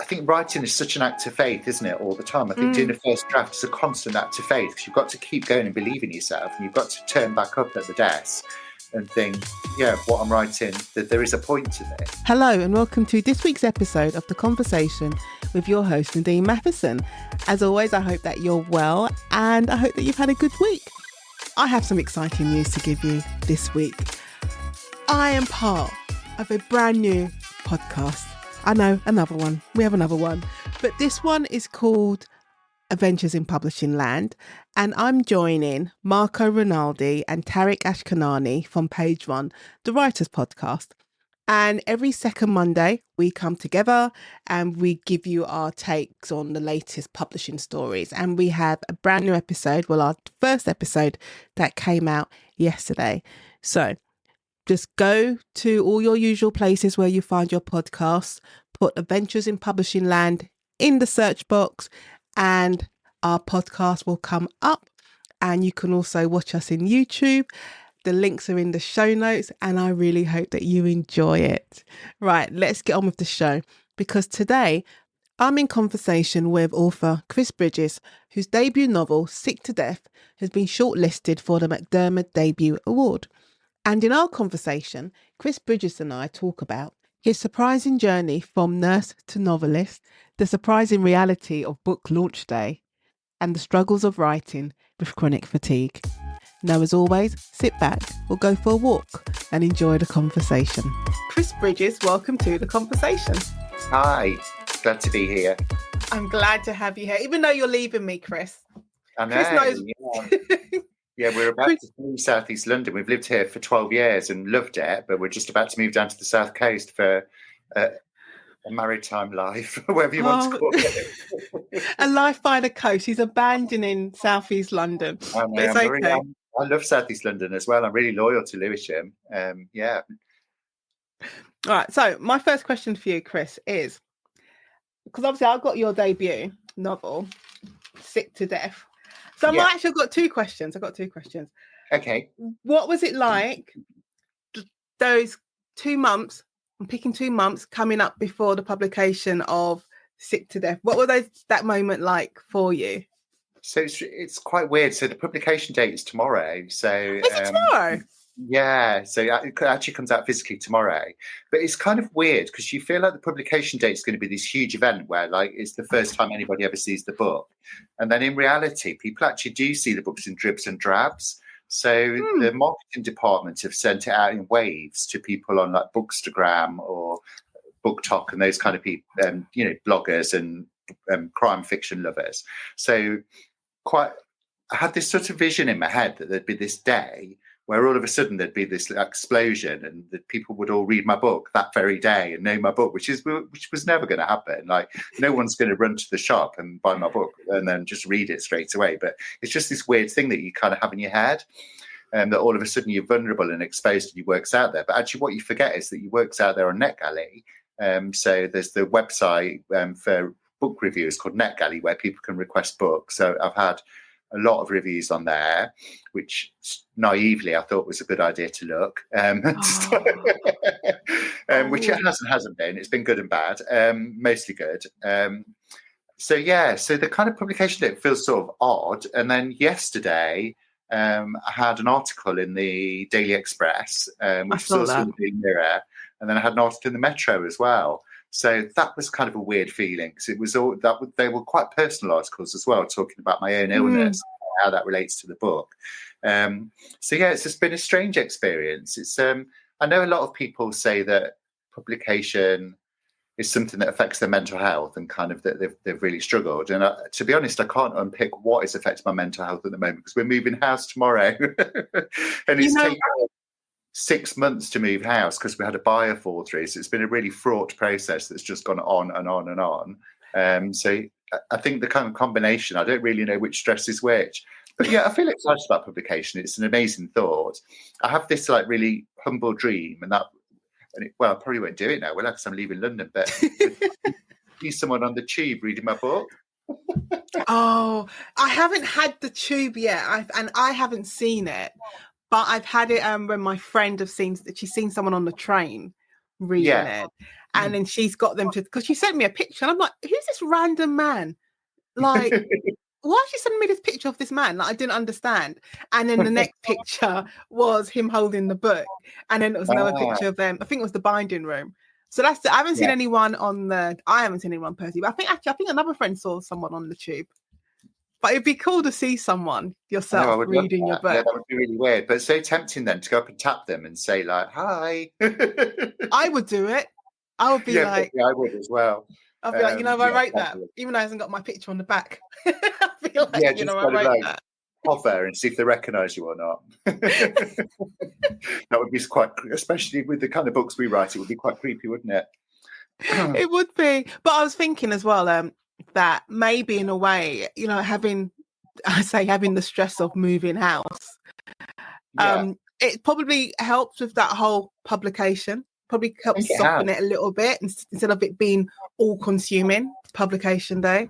think writing is such an act of faith, isn't it, all the time? I think doing a first draft is a constant act of faith because you've got to keep going and believe in yourself, and you've got to turn back up at the desk and think, yeah, what I'm writing, that there is a point to this. Hello and welcome to this week's episode of The Conversation with your host, Nadine Matheson. As always, I hope that you're well and I hope that you've had a good week. I have some exciting news to give you this week. I am part of a brand new podcast. I know, another one. We have another one. But this one is called Adventures in Publishing Land. And I'm joining Marco Rinaldi and Tariq Ashkanani from Page One, the Writers Podcast. And every second Monday, we come together and we give you our takes on the latest publishing stories. And we have a brand new episode, well, our first episode that came out yesterday. So just go to all your usual places where you find your podcasts, put Adventures in Publishing Land in the search box, and our podcast will come up. And you can also watch us in YouTube. The links are in the show notes, and I really hope that you enjoy it. Right, let's get on with the show, because today I'm in conversation with author Chris Bridges, whose debut novel, Sick to Death, has been shortlisted for the McDermid Debut Award. And in our conversation, Chris Bridges and I talk about his surprising journey from nurse to novelist, the surprising reality of book launch day, and the struggles of writing with chronic fatigue. Now, as always, sit back or go for a walk and enjoy the conversation. Chris Bridges, welcome to The Conversation. Hi, glad to be here. I'm glad to have you here, even though you're leaving me, Chris. I know. Chris knows. Yeah. Yeah, we're about to move South East London. We've lived here for 12 years and loved it, but we're just about to move down to the South Coast for a maritime life, whatever you want to call it. A life by the coast. He's abandoning South East London. I love South East London as well. I'm really loyal to Lewisham. Yeah. All right. So my first question for you, Chris, is, because obviously I got your debut novel, Sick to Death. So I've actually got two questions. Okay. What was it like those 2 months, I'm picking 2 months coming up before the publication of Sick to Death? What were that moment like for you? So it's quite weird. So the publication date is tomorrow. So is it tomorrow? Yeah. So it actually comes out physically tomorrow. But it's kind of weird because you feel like the publication date is going to be this huge event where like it's the first time anybody ever sees the book. And then in reality, people actually do see the books in dribs and drabs. So the marketing department have sent it out in waves to people on like Bookstagram or BookTok and those kind of people, bloggers and crime fiction lovers. So I had this sort of vision in my head that there'd be this day where all of a sudden there'd be this explosion and that people would all read my book that very day and know my book, which was never going to happen. Like no one's going to run to the shop and buy my book and then just read it straight away. But it's just this weird thing that you kind of have in your head, and that all of a sudden you're vulnerable and exposed and your work's out there. But actually what you forget is that your work's out there on NetGalley. So there's the website for book reviews called NetGalley where people can request books. So I've had a lot of reviews on there, which naively I thought was a good idea to look, which it hasn't been. It's been good and bad, mostly good. So the kind of publication date feels sort of odd. And then yesterday, I had an article in the Daily Express, which was also in the Mirror, and then I had an article in the Metro as well. So that was kind of a weird feeling because it was they were quite personal articles as well, talking about my own illness, how that relates to the book. It's just been a strange experience. It's I know a lot of people say that publication is something that affects their mental health and kind of that they've really struggled. And to be honest, I can't unpick what is affecting my mental health at the moment because we're moving house tomorrow, and it's taken 6 months to move house because we had a buyer fall through. So it's been a really fraught process that's just gone on and on and on. So I think the kind of combination, I don't really know which stress is which. But yeah, I feel excited about publication. It's an amazing thought. I have this like really humble dream I probably won't do it now, will I? Because I'm leaving London. But see someone on the tube reading my book. Oh, I haven't had the tube yet. I haven't seen it. But I've had it when my friend she's seen someone on the train reading it. And then she's got them to, because she sent me a picture and I'm like, who's this random man? Like, why is she sending me this picture of this man? Like, I didn't understand. And then the next picture was him holding the book. And then it was another picture of them. I think it was the binding room. So that's, I haven't seen anyone I haven't seen anyone personally, but I think another friend saw someone on the tube. But it'd be cool to see someone yourself reading your book. Yeah, that would be really weird. But it's so tempting then to go up and tap them and say like, hi. I would do it. I would be like, I would as well. I'll be like, I wrote that, even though it hasn't got my picture on the back. I'll be like, I wrote that. Hover and see if they recognise you or not. That would be quite, especially with the kind of books we write, it would be quite creepy, wouldn't it? It would be. But I was thinking as well that maybe in a way, having the stress of moving house, it probably helps with that whole publication. Probably helps soften it a little bit instead of it being all consuming publication day.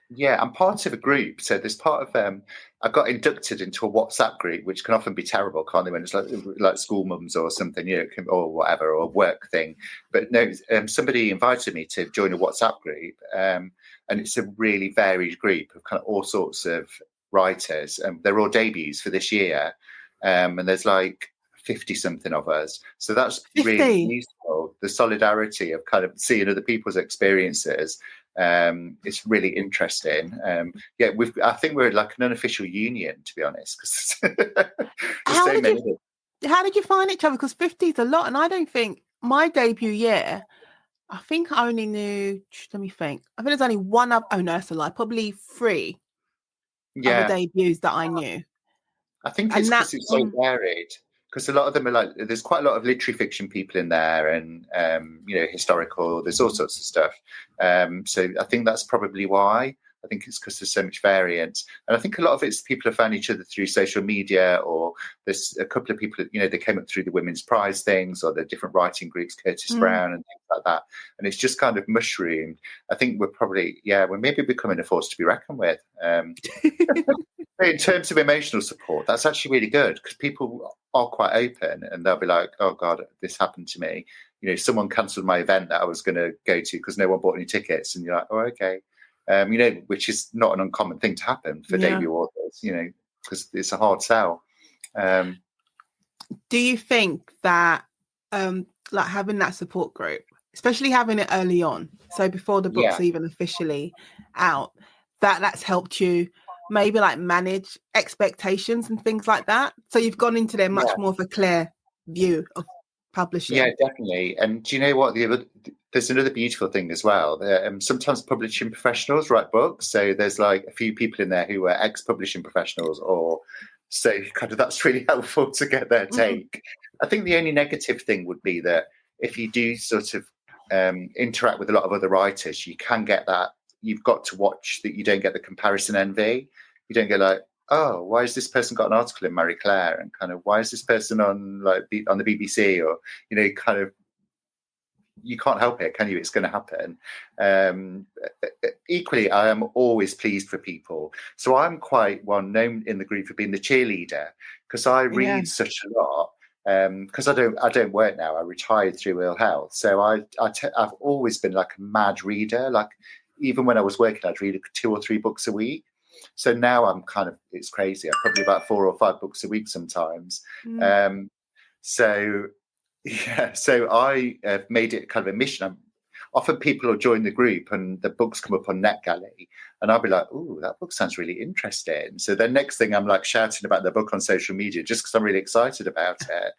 Yeah, I'm part of a group. So there's part of I got inducted into a WhatsApp group, which can often be terrible, can't they? When it's like school mums or something, or whatever, or a work thing. But no, somebody invited me to join a WhatsApp group, and it's a really varied group of kind of all sorts of writers. They're all debuts for this year, and there's like 50 something of us. So that's 50. Really useful. The solidarity of kind of seeing other people's experiences. It's really interesting. I think we're like an unofficial union, to be honest. How did you find each other? Because 50 is a lot, and I don't think my debut year, I think I only knew, let me think, I think there's only one other, oh no, that's a lie, probably 3 other debuts that I knew. I think it's because it's so varied. Because a lot of them are like, there's quite a lot of literary fiction people in there, and historical. There's all sorts of stuff. So I think that's probably why. I think it's because there's so much variance, and I think a lot of it's people have found each other through social media, or there's a couple of people, they came up through the Women's Prize things, or the different writing groups, Curtis Brown and things like that, and it's just kind of mushroomed. I think we're maybe becoming a force to be reckoned with. In terms of emotional support, that's actually really good, because people are quite open, and they'll be like, "Oh God, this happened to me." Someone cancelled my event that I was going to go to because no one bought any tickets, and you're like, "Oh, okay." Which is not an uncommon thing to happen for debut authors, because it's a hard sell. Do you think that, like having that support group, especially having it early on, so before the book's even officially out, that's helped you maybe like manage expectations and things like that? So you've gone into there much more of a clear view of publishing. Yeah, definitely. And do you know what? There's another beautiful thing as well. Sometimes publishing professionals write books. So there's like a few people in there who are ex-publishing professionals, or so kind of that's really helpful to get their take. I think the only negative thing would be that if you do sort of interact with a lot of other writers, you can get that. You've got to watch that you don't get the comparison envy. You don't get like, oh, why has this person got an article in Marie Claire, and kind of why is this person on the BBC, or kind of, you can't help it, can you? It's going to happen. Equally, I am always pleased for people. So I'm quite well known in the group for being the cheerleader, because I read such a lot. Because I don't work now. I retired through ill health, so I've always been like a mad reader. Like even when I was working, I'd read 2 or 3 books a week. So now I'm kind of, it's crazy. I'm probably about 4 or 5 books a week sometimes. So I have made it kind of a mission. Often people will join the group and the books come up on NetGalley, and I'll be like, "Ooh, that book sounds really interesting." So the next thing, I'm like shouting about the book on social media just because I'm really excited about it.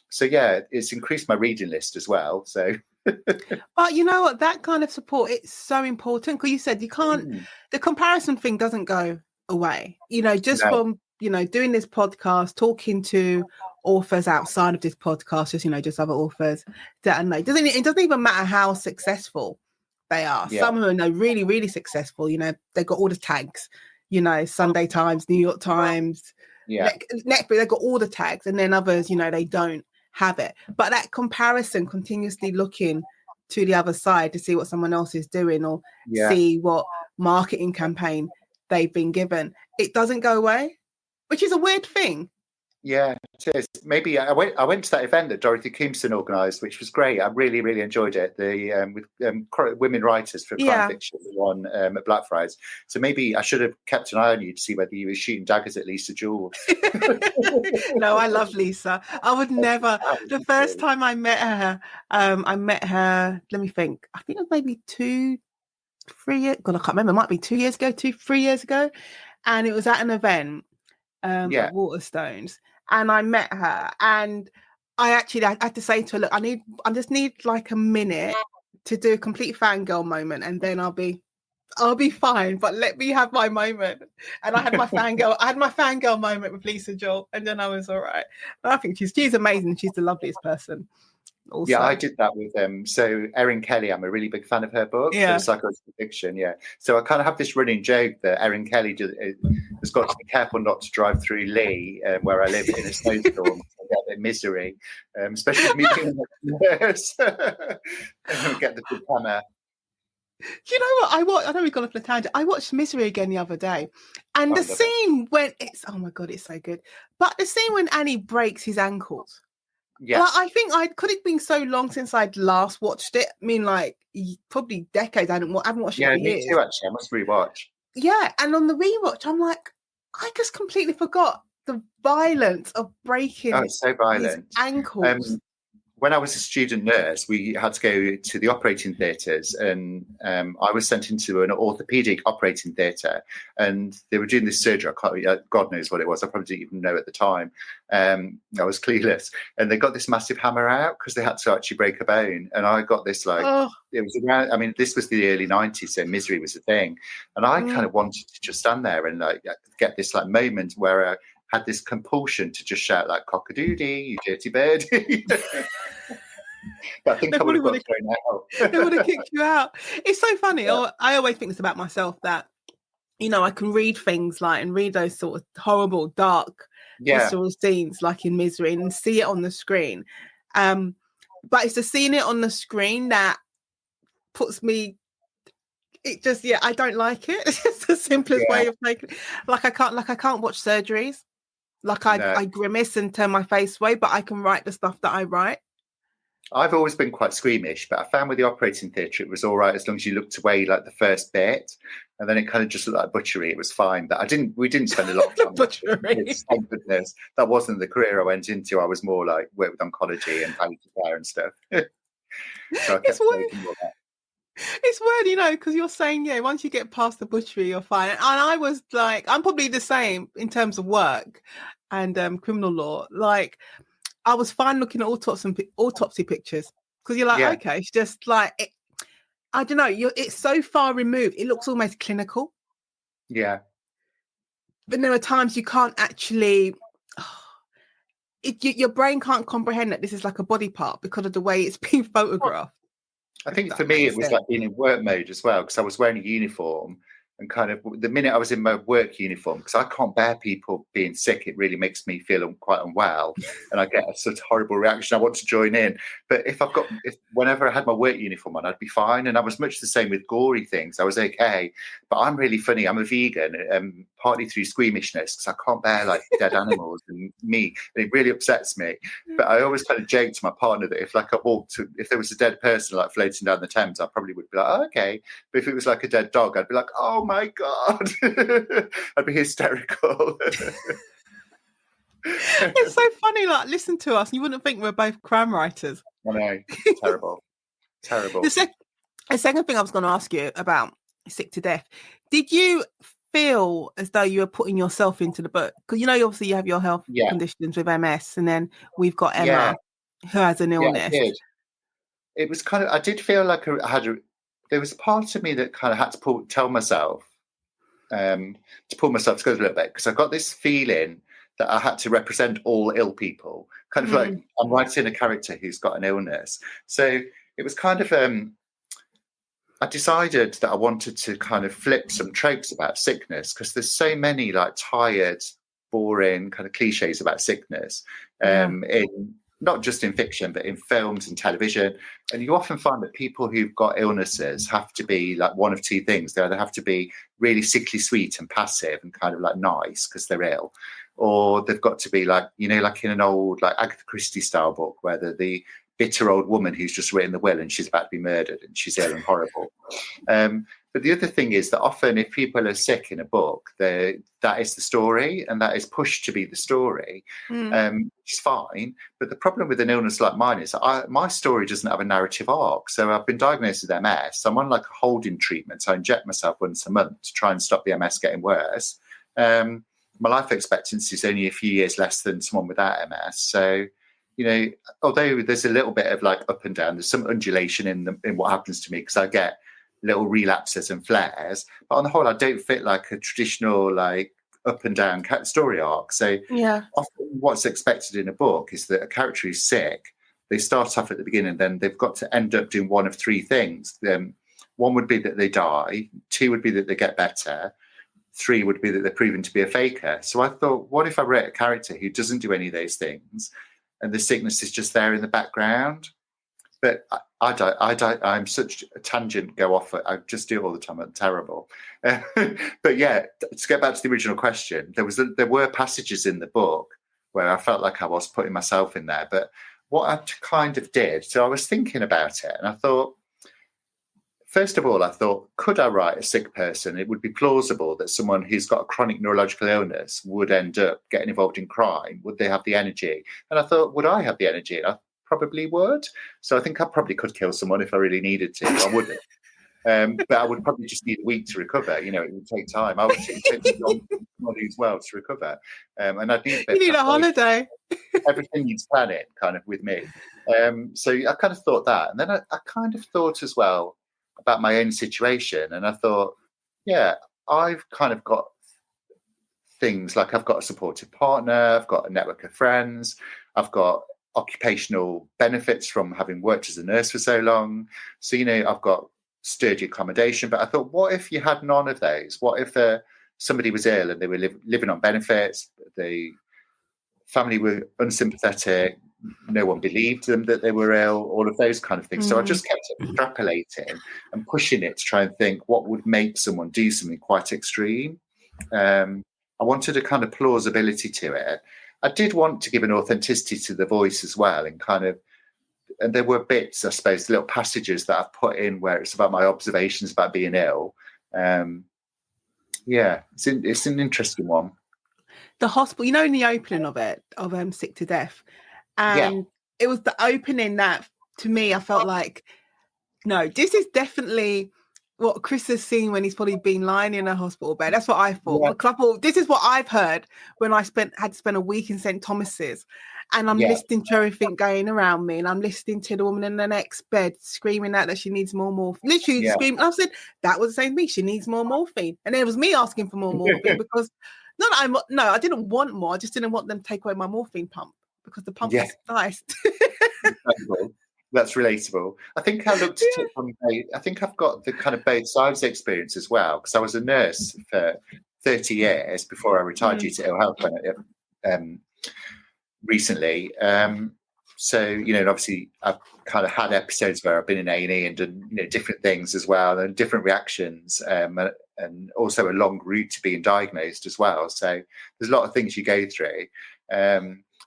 So it's increased my reading list as well. So, but you know what? That kind of support, it's so important, because you said you can't. The comparison thing doesn't go away. From doing this podcast, talking to authors outside of this podcast, just other authors that I know. It doesn't even matter how successful they are. Some of them are really, really successful. They've got all the tags, Sunday Times, New York Times, Netflix, they've got all the tags, and then others, they don't have it. But that comparison, continuously looking to the other side to see what someone else is doing, or see what marketing campaign they've been given, it doesn't go away, which is a weird thing. Yeah, it is. Maybe I went to that event that Dorothy Kimpson organised, which was great. I really, really enjoyed it. The with women writers for crime Yeah. fiction one at Blackfriars. So maybe I should have kept an eye on you to see whether you were shooting daggers at Lisa Jewell. No, I love Lisa. I would never. The first time I met her, let me think. I think it was maybe 3 years. God, I can't remember. It might be 2 years ago, 3 years ago. And it was at an event Yeah. at Waterstones. And I met her. And I had to say to her, look, I just need like a minute to do a complete fangirl moment, and then I'll be fine, but let me have my moment. And I had my fangirl moment with Lisa Jewell, and then I was all right. And I think she's amazing. She's the loveliest person. Also. Yeah, I did that with so Erin Kelly, I'm a really big fan of her book, Yeah. psychological fiction. Yeah, so I kind of have this running joke that Erin Kelly has got to be careful not to drive through Lee, where I live, in a snowstorm. I get a bit of misery, especially me being a nurse. Get the big hammer. You know what? I know we've gone off the tangent. I watched Misery again the other day, and the scene when oh my God, it's so good. But the scene when Annie breaks his ankles. Yeah, like, I think could have been so long since I'd last watched it. I mean, like probably decades. I haven't watched it for years. Me too. Actually, I must rewatch. Yeah, and on the rewatch, I'm like, I just completely forgot the violence of breaking it's so violent. his ankles. When I was a student nurse, we had to go to the operating theatres, and I was sent into an orthopaedic operating theatre, and they were doing this surgery. God knows what it was. I probably didn't even know at the time. I was clueless, and they got this massive hammer out because they had to actually break a bone. And I got this it was around. I mean, this was the early '90s, so Misery was a thing, and I kind of wanted to just stand there and get this moment where had this compulsion to just shout like cock-a-doodie, you dirty bird. But I think I would have got thrown out. They would have kicked you out. It's so funny. Yeah. I always think this about myself, that I can read things and read those sort of horrible, dark, visceral scenes like in Misery and see it on the screen. But it's the seeing it on the screen that puts me. It just I don't like it. It's just the simplest way of making it. I can't watch surgeries. I grimace and turn my face away, but I can write the stuff that I write. I've always been quite squeamish, but I found with the operating theatre it was all right as long as you looked away the first bit, and then it kind of just looked like butchery. It was fine, but we didn't spend a lot of time butchery. Thank goodness that wasn't the career I went into. I was more work with oncology and palliative care and stuff. So it's weird, because you're saying once you get past the butchery you're fine, and I was I'm probably the same in terms of work and criminal law. I was fine looking at autopsy pictures because you're okay, it's just I don't know, it's so far removed, it looks almost clinical. Yeah, but there are times you can't actually. Your brain can't comprehend that this is like a body part because of the way it's being photographed. I think for me it was like being in work mode as well, because I was wearing a uniform, and kind of the minute I was in my work uniform, because I can't bear people being sick, it really makes me feel quite unwell, and I get a sort of horrible reaction. I want to join in, but whenever I had my work uniform on, I'd be fine. And I was much the same with gory things. I was okay, but I'm really funny. I'm a vegan, partly through squeamishness, because I can't bear dead animals and meat, and it really upsets me. But I always kind of joke to my partner that if there was a dead person floating down the Thames, I probably would be like, oh, okay. But if it was like a dead dog, I'd be like, oh my God. I'd be hysterical. It's so funny, listen to us, you wouldn't think we're both crime writers. I know, terrible. The second thing I was going to ask you about Sick to Death, did you feel as though you were putting yourself into the book? Because obviously you have your health conditions with MS, and then we've got Emma who has an illness. I did. It was kind of, I did feel like there was a part of me that kind of had to tell myself to pull myself together a little bit, because I got this feeling that I had to represent all ill people, kind of like I'm writing a character who's got an illness. So it was kind of I decided that I wanted to kind of flip some tropes about sickness, because there's so many tired, boring kind of cliches about sickness in not just in fiction, but in films and television. And you often find that people who've got illnesses have to be one of two things. They either have to be really sickly sweet and passive and kind of nice because they're ill, or they've got to be like, like in an old like Agatha Christie style book where the bitter old woman who's just written the will and she's about to be murdered and she's ill and horrible. But the other thing is that often if people are sick in a book, that is the story and that is pushed to be the story. It's fine. But the problem with an illness like mine is my story doesn't have a narrative arc. So I've been diagnosed with MS. I'm on like a holding treatment. So I inject myself once a month to try and stop the MS getting worse. My life expectancy is only a few years less than someone without MS. So, although there's a little bit of like up and down, there's some undulation in what happens to me because I get little relapses and flares, but on the whole I don't fit like a traditional like up and down story arc. So often what's expected in a book is that a character is sick, they start off at the beginning, then they've got to end up doing one of three things. One would be that they die, two would be that they get better, three would be that they're proven to be a faker. So I thought, what if I wrote a character who doesn't do any of those things and the sickness is just there in the background? But I'm such a tangent go off. I just do it all the time. I'm terrible. But yeah, to get back to the original question, there were passages in the book where I felt like I was putting myself in there. But what I kind of did, so I was thinking about it and I thought, first of all, could I write a sick person? It would be plausible that someone who's got a chronic neurological illness would end up getting involved in crime. Would they have the energy? And I thought, would I have the energy? And I probably would. So I think I probably could kill someone if I really needed to. I wouldn't. But I would probably just need a week to recover. It would take time. I would take a long body as well to recover. And I'd need a bit. You need a holiday. Everything needs planning, kind of with me. So I kind of thought that, and then I kind of thought as well about my own situation, and I thought, yeah, I've kind of got things like I've got a supportive partner, I've got a network of friends, I've got occupational benefits from having worked as a nurse for so long. So, I've got sturdy accommodation. But I thought, what if you had none of those? What if somebody was ill and they were living on benefits, the family were unsympathetic, no one believed them that they were ill, all of those kind of things. So I just kept extrapolating and pushing it to try and think what would make someone do something quite extreme. I wanted a kind of plausibility to it. I did want to give an authenticity to the voice as well, and there were bits, I suppose, little passages that I've put in where it's about my observations about being ill. It's an interesting one. The hospital, in the opening of it, of Sick to Death, and it was the opening that, to me, I felt like, no, this is definitely what Chris has seen when he's probably been lying in a hospital bed. That's what I thought. Yeah. This is what I've heard when I had to spend a week in St. Thomas's, and I'm listening to everything going around me, and I'm listening to the woman in the next bed screaming out that she needs more morphine. Literally screaming. I said that was the same thing. She needs more morphine, and it was me asking for more morphine because I didn't want more. I just didn't want them to take away my morphine pump because the pump was nice. That's relatable. I think I looked at it from I think I've got the kind of both sides experience as well, because I was a nurse for 30 years before I retired due to ill health recently. So, and obviously I've kind of had episodes where I've been in A&E and done, different things as well, and different reactions, and also a long route to being diagnosed as well. So there's a lot of things you go through.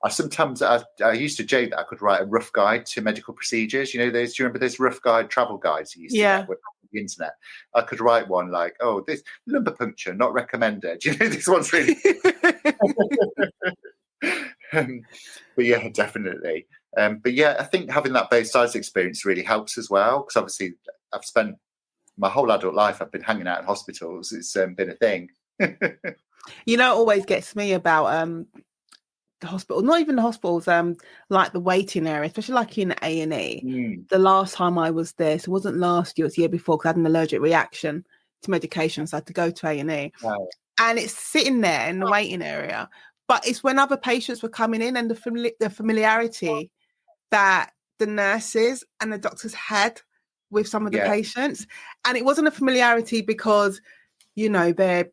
I used to joke that I could write a rough guide to medical procedures. Do you remember those rough guide travel guides you used to get with the internet? I could write one like, this lumbar puncture not recommended. This one's really but yeah, definitely. But yeah, I think having that both sides experience really helps as well, because obviously I've spent my whole adult life, I've been hanging out in hospitals. It's been a thing. It always gets me about the hospital, not even the hospitals, like the waiting area, especially like in A&E. The last time I was there, so it wasn't last year, it was the year before, because I had an allergic reaction to medication, so I had to go to A&E. Wow. And it's sitting there in the waiting area, but it's when other patients were coming in, and the familiarity that the nurses and the doctors had with some of the patients. And it wasn't a familiarity because, they're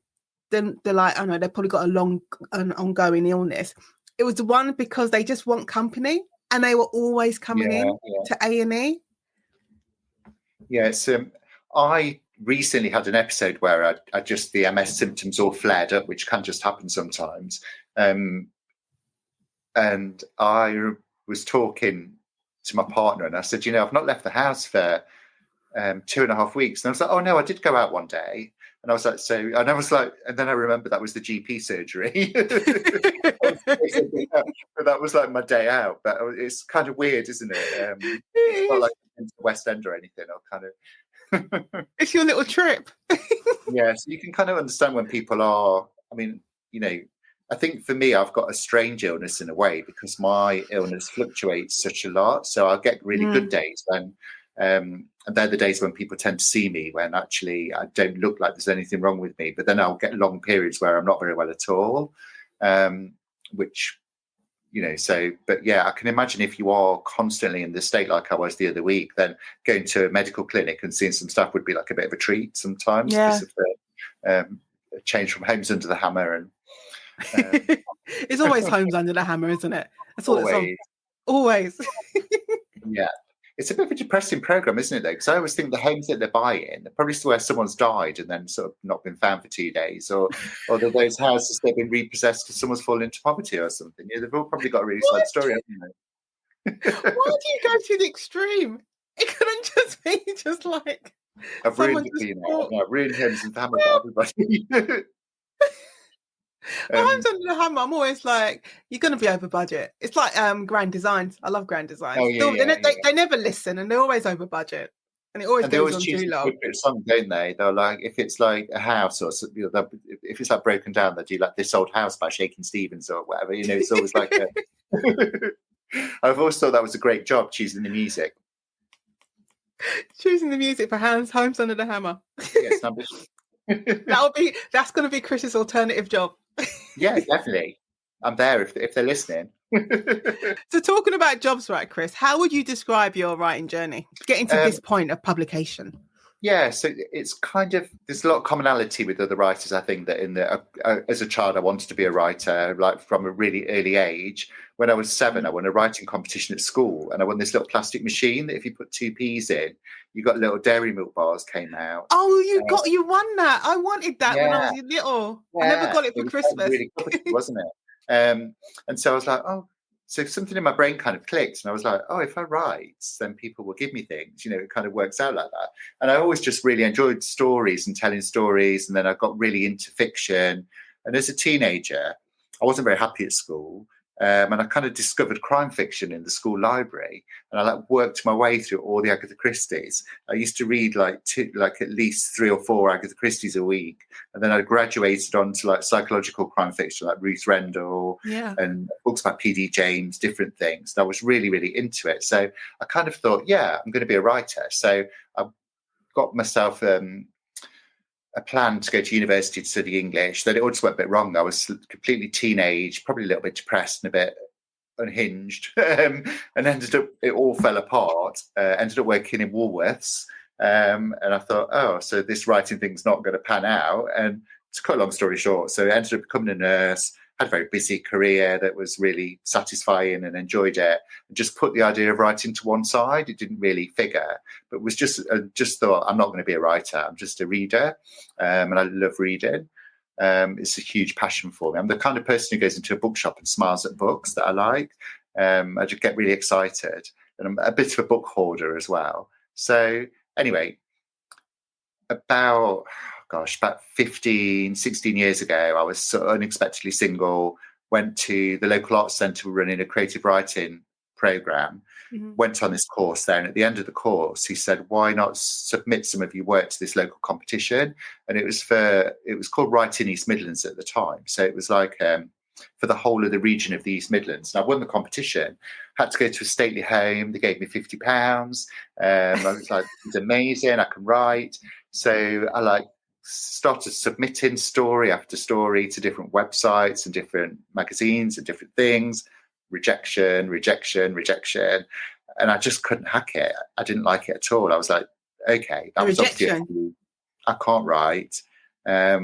like, I know, they've probably got an ongoing illness. It was the one because they just want company, and they were always coming in to A&E. Yeah, it's I recently had an episode where I just the MS symptoms all flared up, which can just happen sometimes. And I was talking to my partner, and I said, I've not left the house for 2.5 weeks. And I was like, oh no, I did go out one day. And I was like, and then I remembered that was the GP surgery. But that was like my day out. But it's kind of weird, isn't it? It's not like into the West End or anything. I'll kind of. It's your little trip. Yeah, so you can kind of understand when people are. I mean, I think for me, I've got a strange illness in a way because my illness fluctuates such a lot. So I'll get really good days when. And they're the days when people tend to see me when actually I don't look like there's anything wrong with me, but then I'll get long periods where I'm not very well at all, which, but yeah, I can imagine if you are constantly in the state like I was the other week, then going to a medical clinic and seeing some stuff would be like a bit of a treat sometimes. Yeah. Because of the change from Homes Under the Hammer. And it's always Homes Under the Hammer, isn't it? That's all always. it's on. Always. Yeah. It's a bit of a depressing program, isn't it, though? Because I always think the homes that they're buying, they're probably where someone's died and then sort of not been found for 2 days, or those houses they've been repossessed because someone's fallen into poverty or something. Yeah, they've all probably got a really sad story, haven't they? Why do you go to the extreme? It couldn't just be just like I've ruined the clean out. I've ruined Homes and Hammer for everybody. Homes Under the Hammer, I'm always like, you're going to be over budget. It's like Grand Designs. I love Grand Designs. Oh, yeah, they never listen, and they're always over budget, and it always goes on too long. Some, don't they? They're like, if it's like a house or something, if it's like broken down, they do like This Old House by Shakin' Stevens or whatever. It's always like. I've always thought that was a great job choosing the music. Choosing the music for Homes Under the Hammer. Yes, that's going to be Chris's alternative job. Yeah, definitely. I'm there if they're listening. So talking about jobs, right, Chris, how would you describe your writing journey, getting to this point of publication? Yeah, so it's kind of, there's a lot of commonality with other writers, I think, that as a child, I wanted to be a writer, like from a really early age. When I was 7, I won a writing competition at school, and I won this little plastic machine that if you put 2 peas in, you got little dairy milk bars came out. Oh, you won that. I wanted that when I was little. Yeah. I never got it for Christmas. Really cool, wasn't it? And so I was like, oh, so something in my brain kind of clicked, and I was like, oh, if I write, then people will give me things. It kind of works out like that. And I always just really enjoyed stories and telling stories, and then I got really into fiction. And as a teenager, I wasn't very happy at school. And I kind of discovered crime fiction in the school library, and I worked my way through all the Agatha Christie's. I used to read at least 3 or 4 Agatha Christie's a week, and then I graduated onto psychological crime fiction like Ruth Rendell and books by P.D. James, different things. And I was really, really into it. So I kind of thought, yeah, I'm going to be a writer. So I got myself a plan to go to university to study English. Then it all just went a bit wrong. I was completely teenage, probably a little bit depressed and a bit unhinged, and ended up, it all fell apart. Ended up working in Woolworths, and I thought, oh, so this writing thing's not going to pan out. And to cut a long story short, so I ended up becoming a nurse. Had a very busy career that was really satisfying and enjoyed it. And just put the idea of writing to one side. It didn't really figure, but was just thought, I'm not going to be a writer. I'm just a reader, and I love reading. It's a huge passion for me. I'm the kind of person who goes into a bookshop and smiles at books that I like. I just get really excited, and I'm a bit of a book hoarder as well. So anyway, about 15, 16 years ago, I was so unexpectedly single, went to the local arts centre running a creative writing programme, went on this course there. And at the end of the course, he said, why not submit some of your work to this local competition? And it was called Writing East Midlands at the time. So it was like for the whole of the region of the East Midlands. And I won the competition, had to go to a stately home. They gave me £50. I was like, it's amazing, I can write. So I started submitting story after story to different websites and different magazines and different things. Rejection. And I just couldn't hack it. I didn't like it at all. I was like, okay, that was obviously, I can't write. I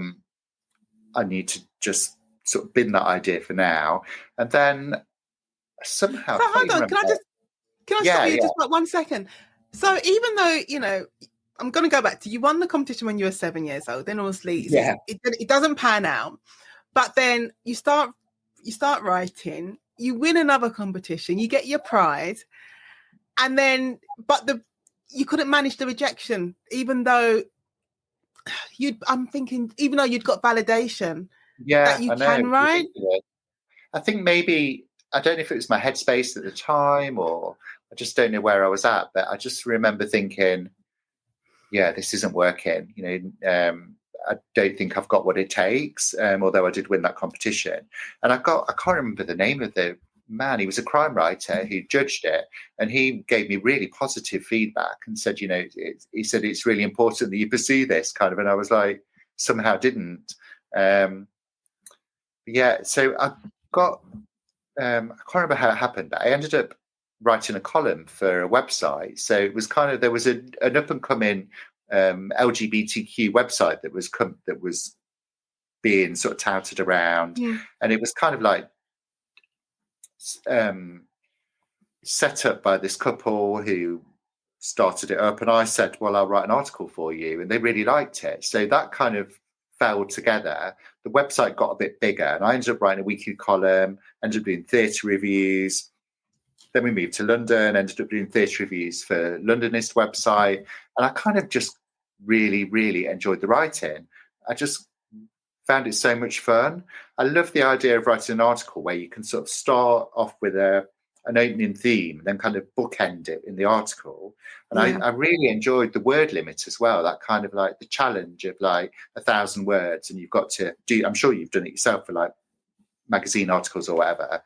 need to just sort of bin that idea for now. And then somehow. So hold on, can I stop you just like 1 second? So even though, I'm going to go back to, you won the competition when you were 7 years old. Then obviously Yeah. it doesn't pan out, but then you start writing, you win another competition, you get your prize, and then you couldn't manage the rejection, even though I'm thinking, even though you'd got validation that you I know. can write. Ridiculous. I think maybe, I don't know if it was my headspace at the time, or I just don't know where I was at, but I just remember thinking, yeah, this isn't working. I don't think I've got what it takes, although I did win that competition. And I can't remember the name of the man. He was a crime writer who judged it, and he gave me really positive feedback and said, he said, it's really important that you pursue this kind of, and I was like, somehow didn't. So I got, I can't remember how it happened, but I ended up writing a column for a website. So it was kind of, there was an up and coming LGBTQ website that was being sort of touted around, and it was kind of like set up by this couple who started it up, and I said, well, I'll write an article for you, and they really liked it. So that kind of fell together. The website got a bit bigger, and I ended up writing a weekly column, ended up doing theatre reviews. Then we moved to London, ended up doing theatre reviews for Londonist website, and I kind of just really, really enjoyed the writing. I just found it so much fun. I love the idea of writing an article where you can sort of start off with an opening theme and then kind of bookend it in the article. And I really enjoyed the word limit as well, that kind of like the challenge of like 1,000 words, and you've got to do, I'm sure you've done it yourself for like magazine articles or whatever.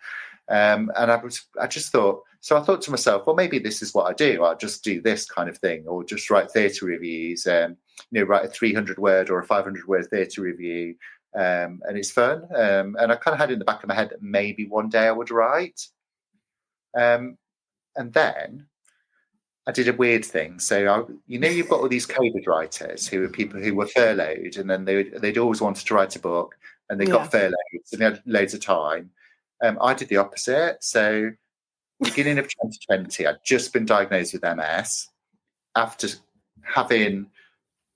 And I just thought, so I thought to myself, well, maybe this is what I do. I'll just do this kind of thing, or just write theatre reviews, write a 300 word or a 500 word theatre review. And it's fun. And I kind of had in the back of my head that maybe one day I would write. And then I did a weird thing. So, you've got all these COVID writers who are people who were furloughed, and then they'd always wanted to write a book, and they got furloughed, and they had loads of time. I did the opposite. So beginning of 2020, I'd just been diagnosed with MS after having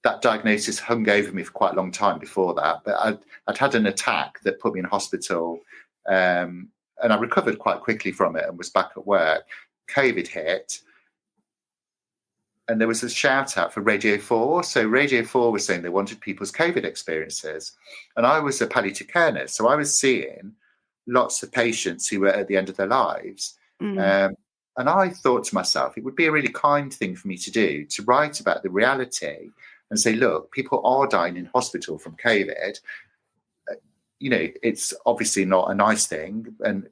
that diagnosis hung over me for quite a long time before that. But I'd had an attack that put me in hospital, and I recovered quite quickly from it and was back at work. COVID hit, and there was a shout out for Radio 4. So Radio 4 was saying they wanted people's COVID experiences. And I was a palliative care nurse, so I was seeing lots of patients who were at the end of their lives. And I thought to myself, it would be a really kind thing for me to do, to write about the reality and say, look, people are dying in hospital from COVID. It's obviously not a nice thing, and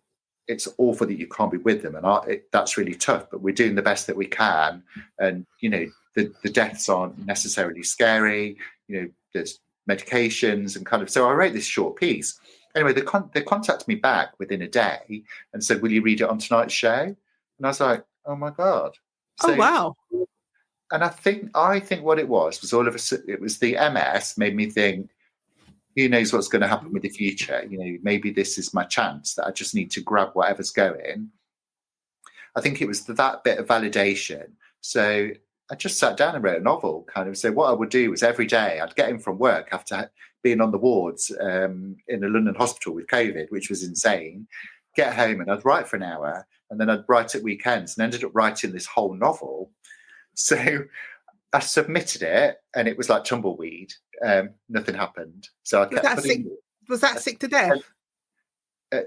it's awful that you can't be with them. And that's really tough, but we're doing the best that we can. And, the deaths aren't necessarily scary. There's medications and kind of, so I wrote this short piece. Anyway, they contacted me back within a day and said, will you read it on tonight's show? And I was like, oh my God. So, oh, wow. And I think what it was all of a sudden, it was the MS made me think, who knows what's going to happen with the future? Maybe this is my chance, that I just need to grab whatever's going. I think it was that bit of validation. So I just sat down and wrote a novel, kind of. So what I would do was every day I'd get in from work after being on the wards in a London hospital with COVID, which was insane, get home and I'd write for an hour, and then I'd write at weekends, and ended up writing this whole novel. So I submitted it, and it was like tumbleweed. Nothing happened. So I kept Was that sick to death?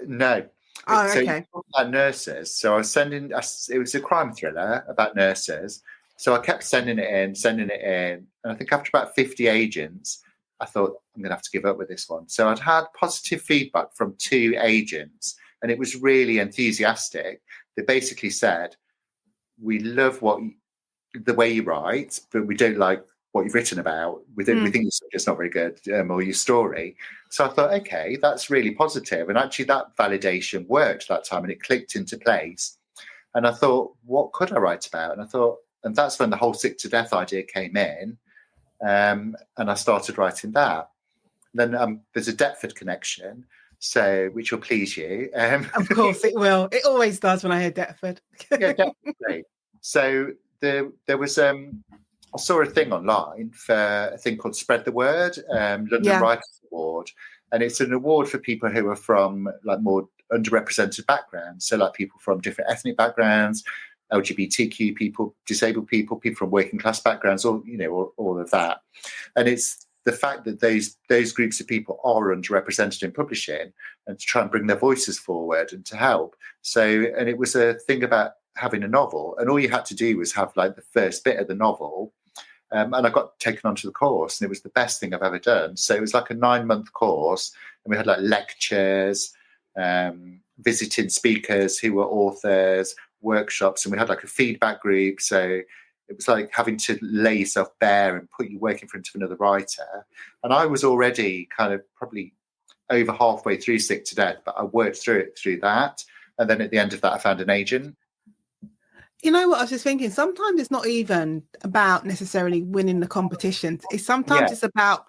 No. Oh, okay. So about nurses. So I was it was a crime thriller about nurses. So I kept sending it in. And I think after about 50 agents, I thought, I'm going to have to give up with this one. So I'd had positive feedback from 2 agents, and it was really enthusiastic. They basically said, we love the way you write, but we don't like what you've written about. We think your subject's not very good, or your story. So I thought, okay, that's really positive. And actually that validation worked that time, and it clicked into place. And I thought, what could I write about? And I thought, and that's when the whole sick to death idea came in. And I started writing that. Then there's a Deptford connection, so which will please you. Of course it will. It always does when I hear Deptford. Yeah, definitely. So there was I saw a thing online for a thing called Spread the Word, London Yeah. Writers Award, and it's an award for people who are from like more underrepresented backgrounds, so like people from different ethnic backgrounds, LGBTQ people, disabled people, people from working class backgrounds, all of that. And it's the fact that those groups of people are underrepresented in publishing, and to try and bring their voices forward and to help. So, and it was a thing about having a novel, and all you had to do was have like the first bit of the novel. And I got taken onto the course, and it was the best thing I've ever done. So it was like a 9-month course, and we had like lectures, visiting speakers who were authors, workshops, and we had like a feedback group. So it was like having to lay yourself bare and put your work in front of another writer. And I was already kind of probably over halfway through Sick to Death, but I worked through that. And then at the end of that, I found an agent. You know what I was just thinking? Sometimes it's not even about necessarily winning the competitions. It's about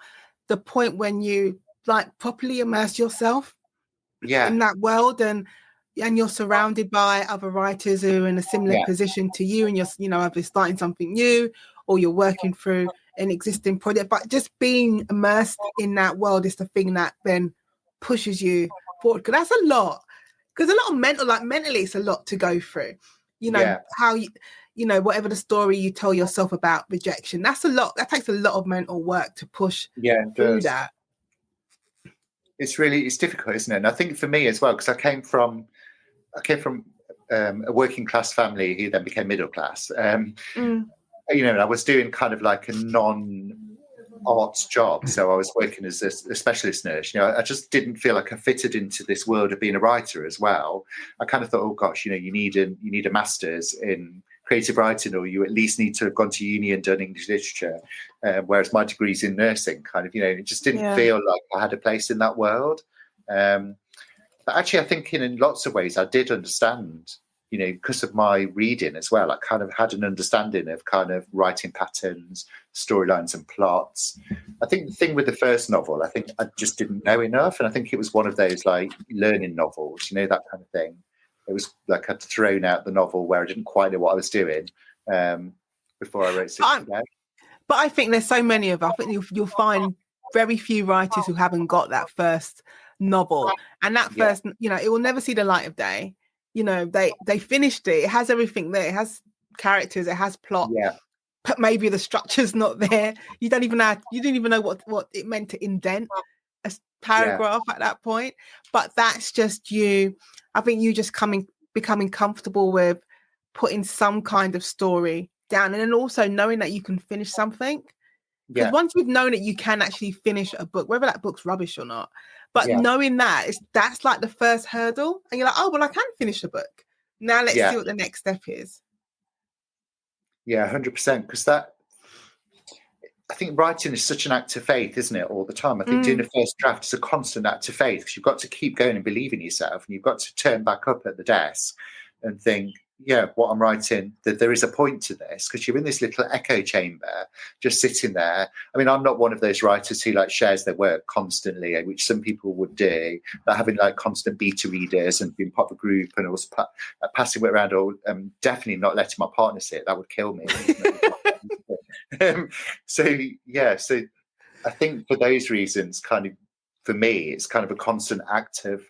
the point when you like properly immerse yourself in that world, and you're surrounded by other writers who are in a similar position to you, and you're either starting something new or you're working through an existing project. But just being immersed in that world is the thing that then pushes you forward. Because that's a lot. Because a lot of mentally, it's a lot to go through. How whatever the story you tell yourself about rejection, that's a lot. That takes a lot of mental work to push through that. It's difficult, isn't it? And I think for me as well, because I came from a working class family who then became middle class. I was doing kind of like a non-arts job, so I was working as a specialist nurse. I just didn't feel like I fitted into this world of being a writer as well. I kind of thought, oh gosh, you need a master's in creative writing, or you at least need to have gone to uni and done English literature, whereas my degree's in nursing. Kind of, it just didn't feel like I had a place in that world. But actually, I think in lots of ways I did understand, because of my reading as well. I kind of had an understanding of kind of writing patterns, storylines and plots. I think the thing with the first novel, I think I just didn't know enough. And I think it was one of those like learning novels, that kind of thing. It was like I'd thrown out the novel where I didn't quite know what I was doing before I wrote Sick to Death. But I think there's so many of us. I think you'll find very few writers who haven't got that first novel, and that first, it will never see the light of day. They finished it. It has everything there. It has characters. It has plot. But maybe the structure's not there. You didn't even know what it meant to indent a paragraph at that point. But that's just you. I think you just becoming comfortable with putting some kind of story down, and then also knowing that you can finish something. Because once you've known that you can actually finish a book, whether that book's rubbish or not, but knowing that's like the first hurdle, and you're like, oh well, I can finish a book. Now let's see what the next step is. 100%. Because I think writing is such an act of faith, isn't it? All the time. I think doing a first draft is a constant act of faith, because you've got to keep going and believe in yourself, and you've got to turn back up at the desk and think, what I'm writing, that there is a point to this, because you're in this little echo chamber, just sitting there. I mean, I'm not one of those writers who like shares their work constantly, which some people would do, like having like constant beta readers and being part of a group and also passing it around, or definitely not letting my partner see it. That would kill me. So I think for those reasons, kind of for me, it's kind of a constant act of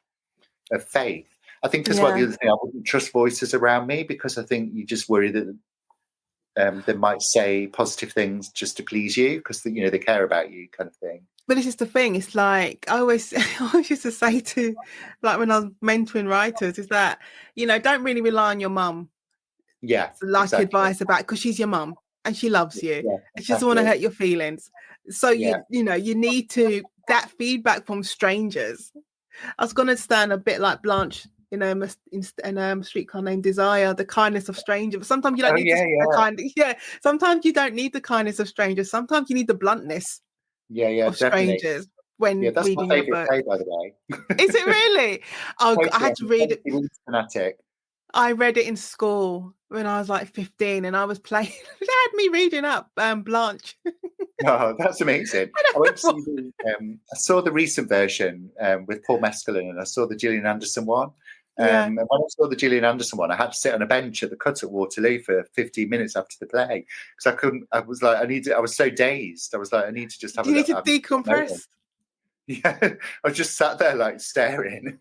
faith. I think as well, the other thing, I wouldn't trust voices around me, because I think you just worry that they might say positive things just to please you, because they care about you, kind of thing. But this is the thing. It's like I always used to say to, like when I was mentoring writers, is that don't really rely on your mum. Exactly. Advice about, because she's your mum and she loves you, and she doesn't want to hurt your feelings. So you need to that feedback from strangers. I was going to stand a bit like Blanche in a Streetcar Named Desire, the kindness of strangers. But sometimes you don't need the kindness. Sometimes you don't need the kindness of strangers. Sometimes you need the bluntness of strangers when that's reading my favourite your book. play, by the way. Is it really? I had to read it. Fanatic. I read it in school when I was like 15, and I was playing. They had me reading up Blanche. Oh, that's amazing. I saw the recent version with Paul Mescalin, and I saw the Gillian Anderson one. And when I saw the Gillian Anderson one, I had to sit on a bench at the cut at Waterloo for 15 minutes after the play because I couldn't. I was like, I was so dazed. I was like, I need to just have you need to decompress. Yeah, I just sat there like staring.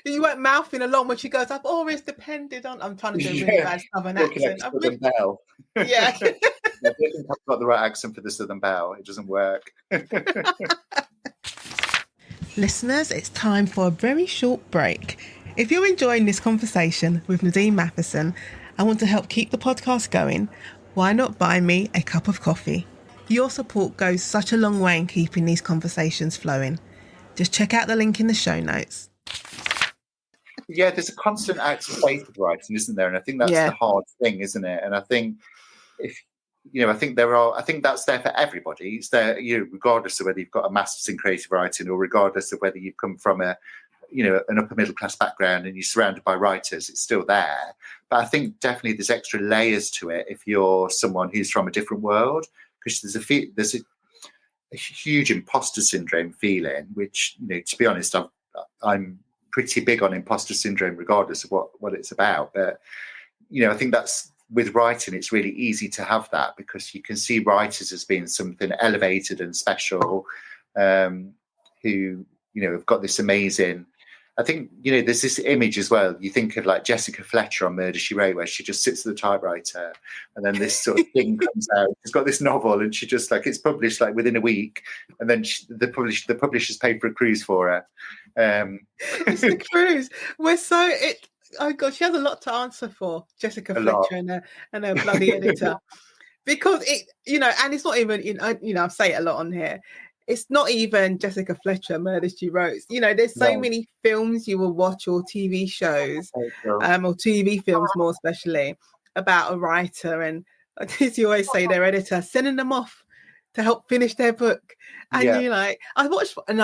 You weren't mouthing along when she goes up. Oh, it's depended on. I'm trying to do a really bad Southern accent. Southern Belle. Yeah. I don't think I've got the right accent for the Southern Belle. It doesn't work. Listeners, it's time for a very short break. If you're enjoying this conversation with Nadine Matheson and want to help keep the podcast going, why not buy me a cup of coffee? Your support goes such a long way in keeping these conversations flowing. Just check out the link in the show notes. Yeah, there's a constant act of faith with writing, isn't there? And I think that's the hard thing, isn't it? And I think I think that's there for everybody. It's there, regardless of whether you've got a master's in creative writing or regardless of whether you've come from an upper middle class background and you're surrounded by writers, it's still there. But I think definitely there's extra layers to it if you're someone who's from a different world, because there's a huge imposter syndrome feeling, which, to be honest, I'm pretty big on imposter syndrome regardless of what it's about. But, I think that's, with writing, it's really easy to have that because you can see writers as being something elevated and special, who, have got this amazing, I think, there's this image as well. You think of like Jessica Fletcher on Murder, She Wrote, where she just sits at the typewriter and then this sort of thing comes out. She's got this novel and she just it's published like within a week. And then the publishers pay for a cruise for her. It's the cruise. Oh God, she has a lot to answer for, Jessica Fletcher and her bloody editor, because and it's not even, I've say it a lot on here. It's not even Jessica Fletcher, Murder, She Wrote. There's so many films you will watch or TV shows, or TV films more especially, about a writer, and as you always say, their editor sending them off to help finish their book. And you're like, I watched one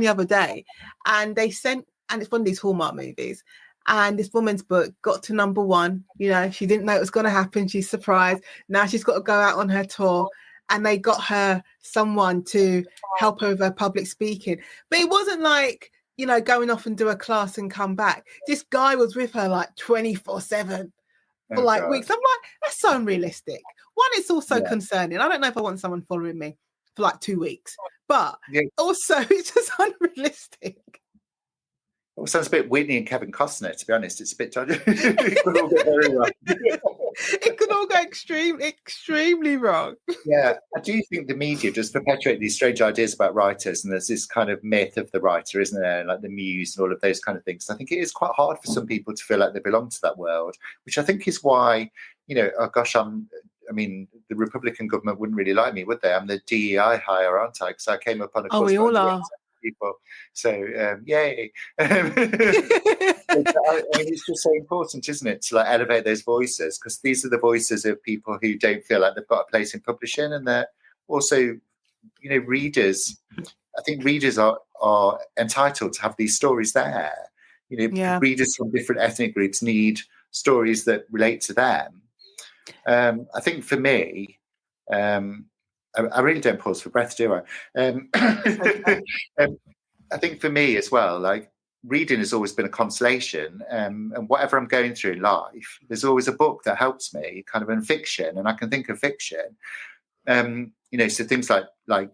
the other day, and they sent. And it's one of these Hallmark movies. And this woman's book got to number 1. She didn't know it was going to happen. She's surprised. Now she's got to go out on her tour. And they got her someone to help her with her public speaking. But it wasn't like, going off and do a class and come back. This guy was with her like 24/7 for weeks. I'm like, that's so unrealistic. One, it's also concerning. I don't know if I want someone following me for like 2 weeks. But also, it's just unrealistic. It sounds a bit Whitney and Kevin Costner, to be honest. It's a bit it could all go very wrong. It could all go extremely wrong. Yeah, I do think the media just perpetuate these strange ideas about writers, and there's this kind of myth of the writer, isn't there? Like the muse and all of those kind of things. I think it is quite hard for some people to feel like they belong to that world, which I think is why, the Republican government wouldn't really like me, would they? I'm the DEI hire, aren't I? Because I came up on a course. We all are. People. So, yay. It's just so important, isn't it, to elevate those voices, because these are the voices of people who don't feel like they've got a place in publishing, and they're also, readers. I think readers are entitled to have these stories there. Readers from different ethnic groups need stories that relate to them. I think for me, I really don't pause for breath, do I? I think for me as well, reading has always been a consolation. And whatever I'm going through in life, there's always a book that helps me, kind of in fiction, and I can think of fiction. So things like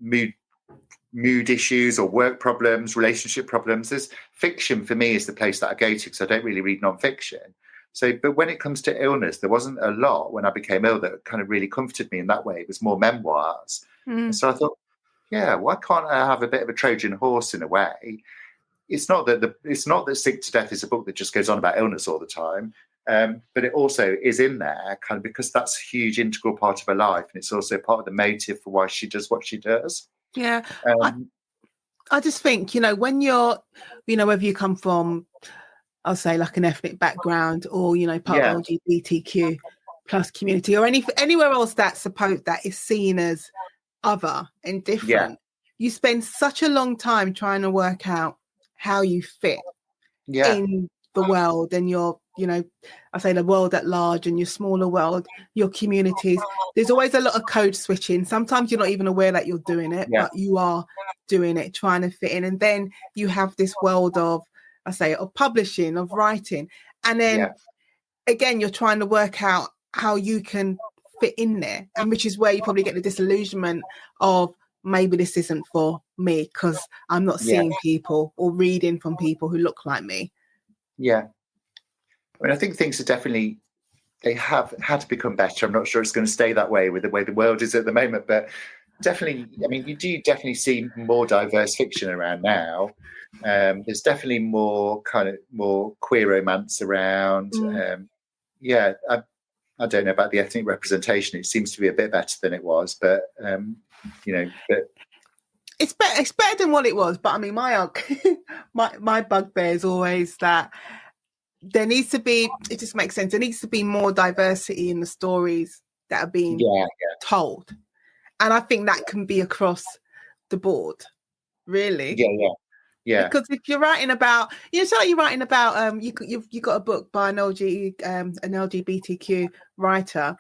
mood issues or work problems, relationship problems. There's fiction for me is the place that I go to, because I don't really read non-fiction. So, but when it comes to illness, there wasn't a lot when I became ill that kind of really comforted me in that way. It was more memoirs. And so I thought, why can't I have a bit of a Trojan horse in a way? It's not that Sick to Death is a book that just goes on about illness all the time, but it also is in there kind of because that's a huge integral part of her life, and it's also part of the motive for why she does what she does. Yeah, I just think when you're, whether you come from, I'll say like an ethnic background or, part of LGBTQ plus community or anywhere else that is seen as other and different, you spend such a long time trying to work out how you fit in the world and your, I say the world at large and your smaller world, your communities. There's always a lot of code switching. Sometimes you're not even aware that you're doing it, but you are doing it, trying to fit in. And then you have this world of, I say, of publishing, of writing. And then again, you're trying to work out how you can fit in there, and which is where you probably get the disillusionment of maybe this isn't for me because I'm not seeing people or reading from people who look like me. Yeah. I mean, I think things are definitely, they have had to become better. I'm not sure it's going to stay that way with the way the world is at the moment, but definitely, I mean, you do definitely see more diverse fiction around now. There's definitely more queer romance around. I don't know about the ethnic representation. It seems to be a bit better than it was, but but it's better than what it was. But I mean, my bugbear is always that there needs to be. It just makes sense. There needs to be more diversity in the stories that are being told, and I think that can be across the board, really. Yeah. Because if you're writing about, so like you're writing about, you've got a book by an LGBTQ writer.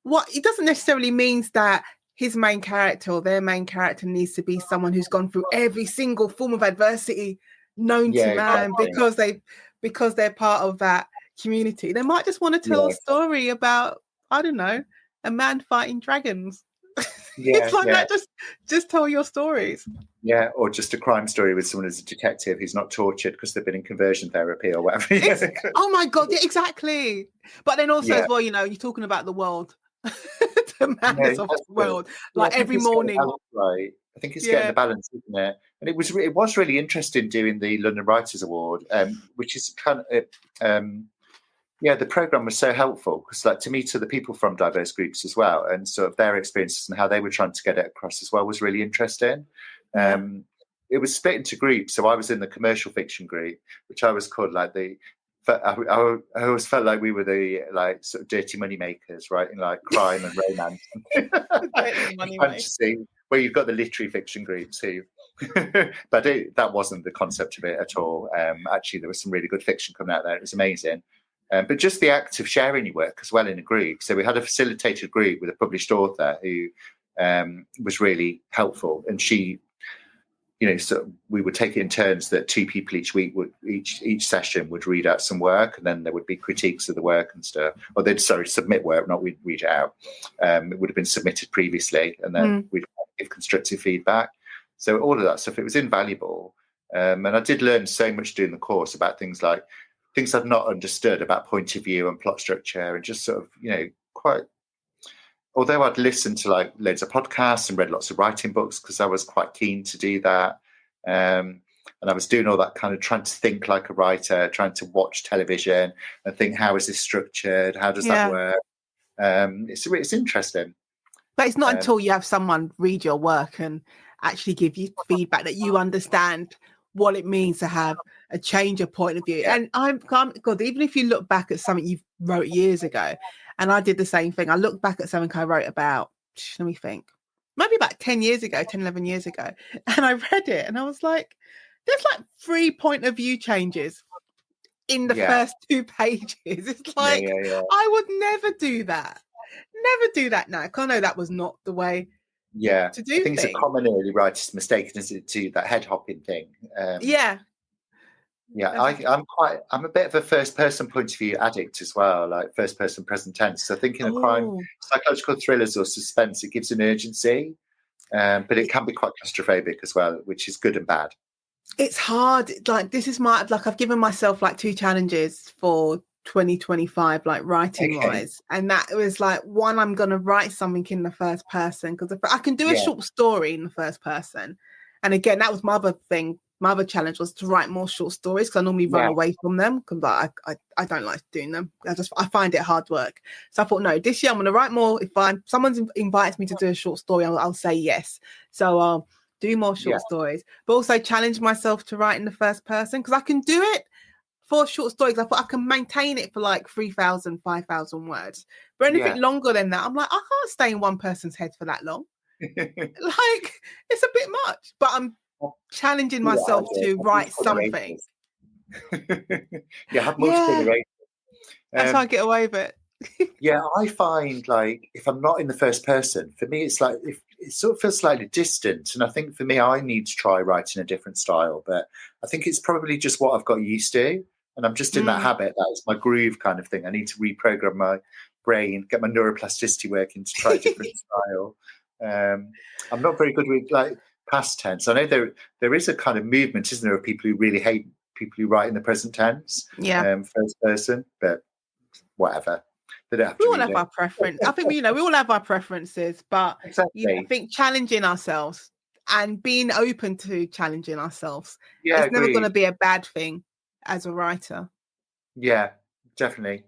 What it doesn't necessarily means that his main character or their main character needs to be someone who's gone through every single form of adversity known to man because they're part of that community. They might just want to tell a story about, I don't know, a man fighting dragons. It's like that. Just tell your stories. Yeah, or just a crime story with someone who's a detective who's not tortured because they've been in conversion therapy or whatever. Oh my God, yeah, exactly. But then also as well, you're talking about the world. The madness of the world. Like every morning. Right. I think it's getting the balance, isn't it? And it was really interesting doing the London Writers Award, which is kind of the program was so helpful because, like, to meet to the people from diverse groups as well, and sort of their experiences and how they were trying to get it across as well was really interesting. It was split into groups, so I was in the commercial fiction group, which I was called like I always felt like we were the like sort of dirty money makers, right? In like crime and romance, fantasy, where you've got the literary fiction groups who. But that wasn't the concept of it at all. Actually, there was some really good fiction coming out there. It was amazing. But just the act of sharing your work as well in a group. So we had a facilitated group with a published author who was really helpful. And she, so we would take it in turns that two people each week each session would read out some work, and then there would be critiques of the work and stuff. Or they'd submit work, not we'd read it out. It would have been submitted previously, and then we'd give constructive feedback. So all of that stuff, it was invaluable. And I did learn so much during the course about things like things I'd not understood about point of view and plot structure, and just sort of, quite, although I'd listened to like loads of podcasts and read lots of writing books because I was quite keen to do that. And I was doing all that kind of trying to think like a writer, trying to watch television and think, how is this structured? How does that work? It's interesting. But it's not until you have someone read your work and actually give you feedback that you understand what it means to have a change of point of view. And God, even if you look back at something you wrote years ago, and I did the same thing, I looked back at something I wrote about, let me think, maybe about 10 years ago, 10, 11 years ago. And I read it and I was like, there's like 3 point of view changes in the first 2 pages. It's like, I would never do that. Never do that now. Because I know that was not the way to do I think it's a common early writer's mistake, isn't it, to that head hopping thing. I'm a bit of a first person point of view addict as well, like first person present tense. So thinking of crime, psychological thrillers or suspense, it gives an urgency, but it can be quite claustrophobic as well, which is good and bad. It's hard. Like this is I've given myself like 2 challenges for 2025, like writing wise, and that was like, one, I'm gonna write something in the first person because I can do a short story in the first person, and again that was my other thing. My other challenge was to write more short stories because I normally run away from them because I don't like doing them. I find it hard work. So I thought, no, this year I'm going to write more. If someone invites me to do a short story, I'll say yes. So I'll do more short stories, but also challenge myself to write in the first person because I can do it for short stories. I thought I can maintain it for like 3,000, 5,000 words. But anything longer than that, I'm like, I can't stay in one person's head for that long. Like, it's a bit much. But I'm challenging myself to write something. Have multiple narrators. That's how I get away with it. Yeah, I find like if I'm not in the first person, for me, it's like if it sort of feels slightly distant. And I think for me, I need to try writing a different style. But I think it's probably just what I've got used to. And I'm just in that Mm. habit. That is my groove kind of thing. I need to reprogram my brain, get my neuroplasticity working to try a different style. I'm not very good with like past tense. I know there is a kind of movement, isn't there, of people who really hate people who write in the present tense, Yeah. first person, but whatever. They don't have We to all read have it. our preference. I think, we all have our preferences, but, I Exactly. think challenging ourselves and being open to challenging ourselves, Yeah, it's never going agreed. to be a bad thing as a writer. Yeah, definitely.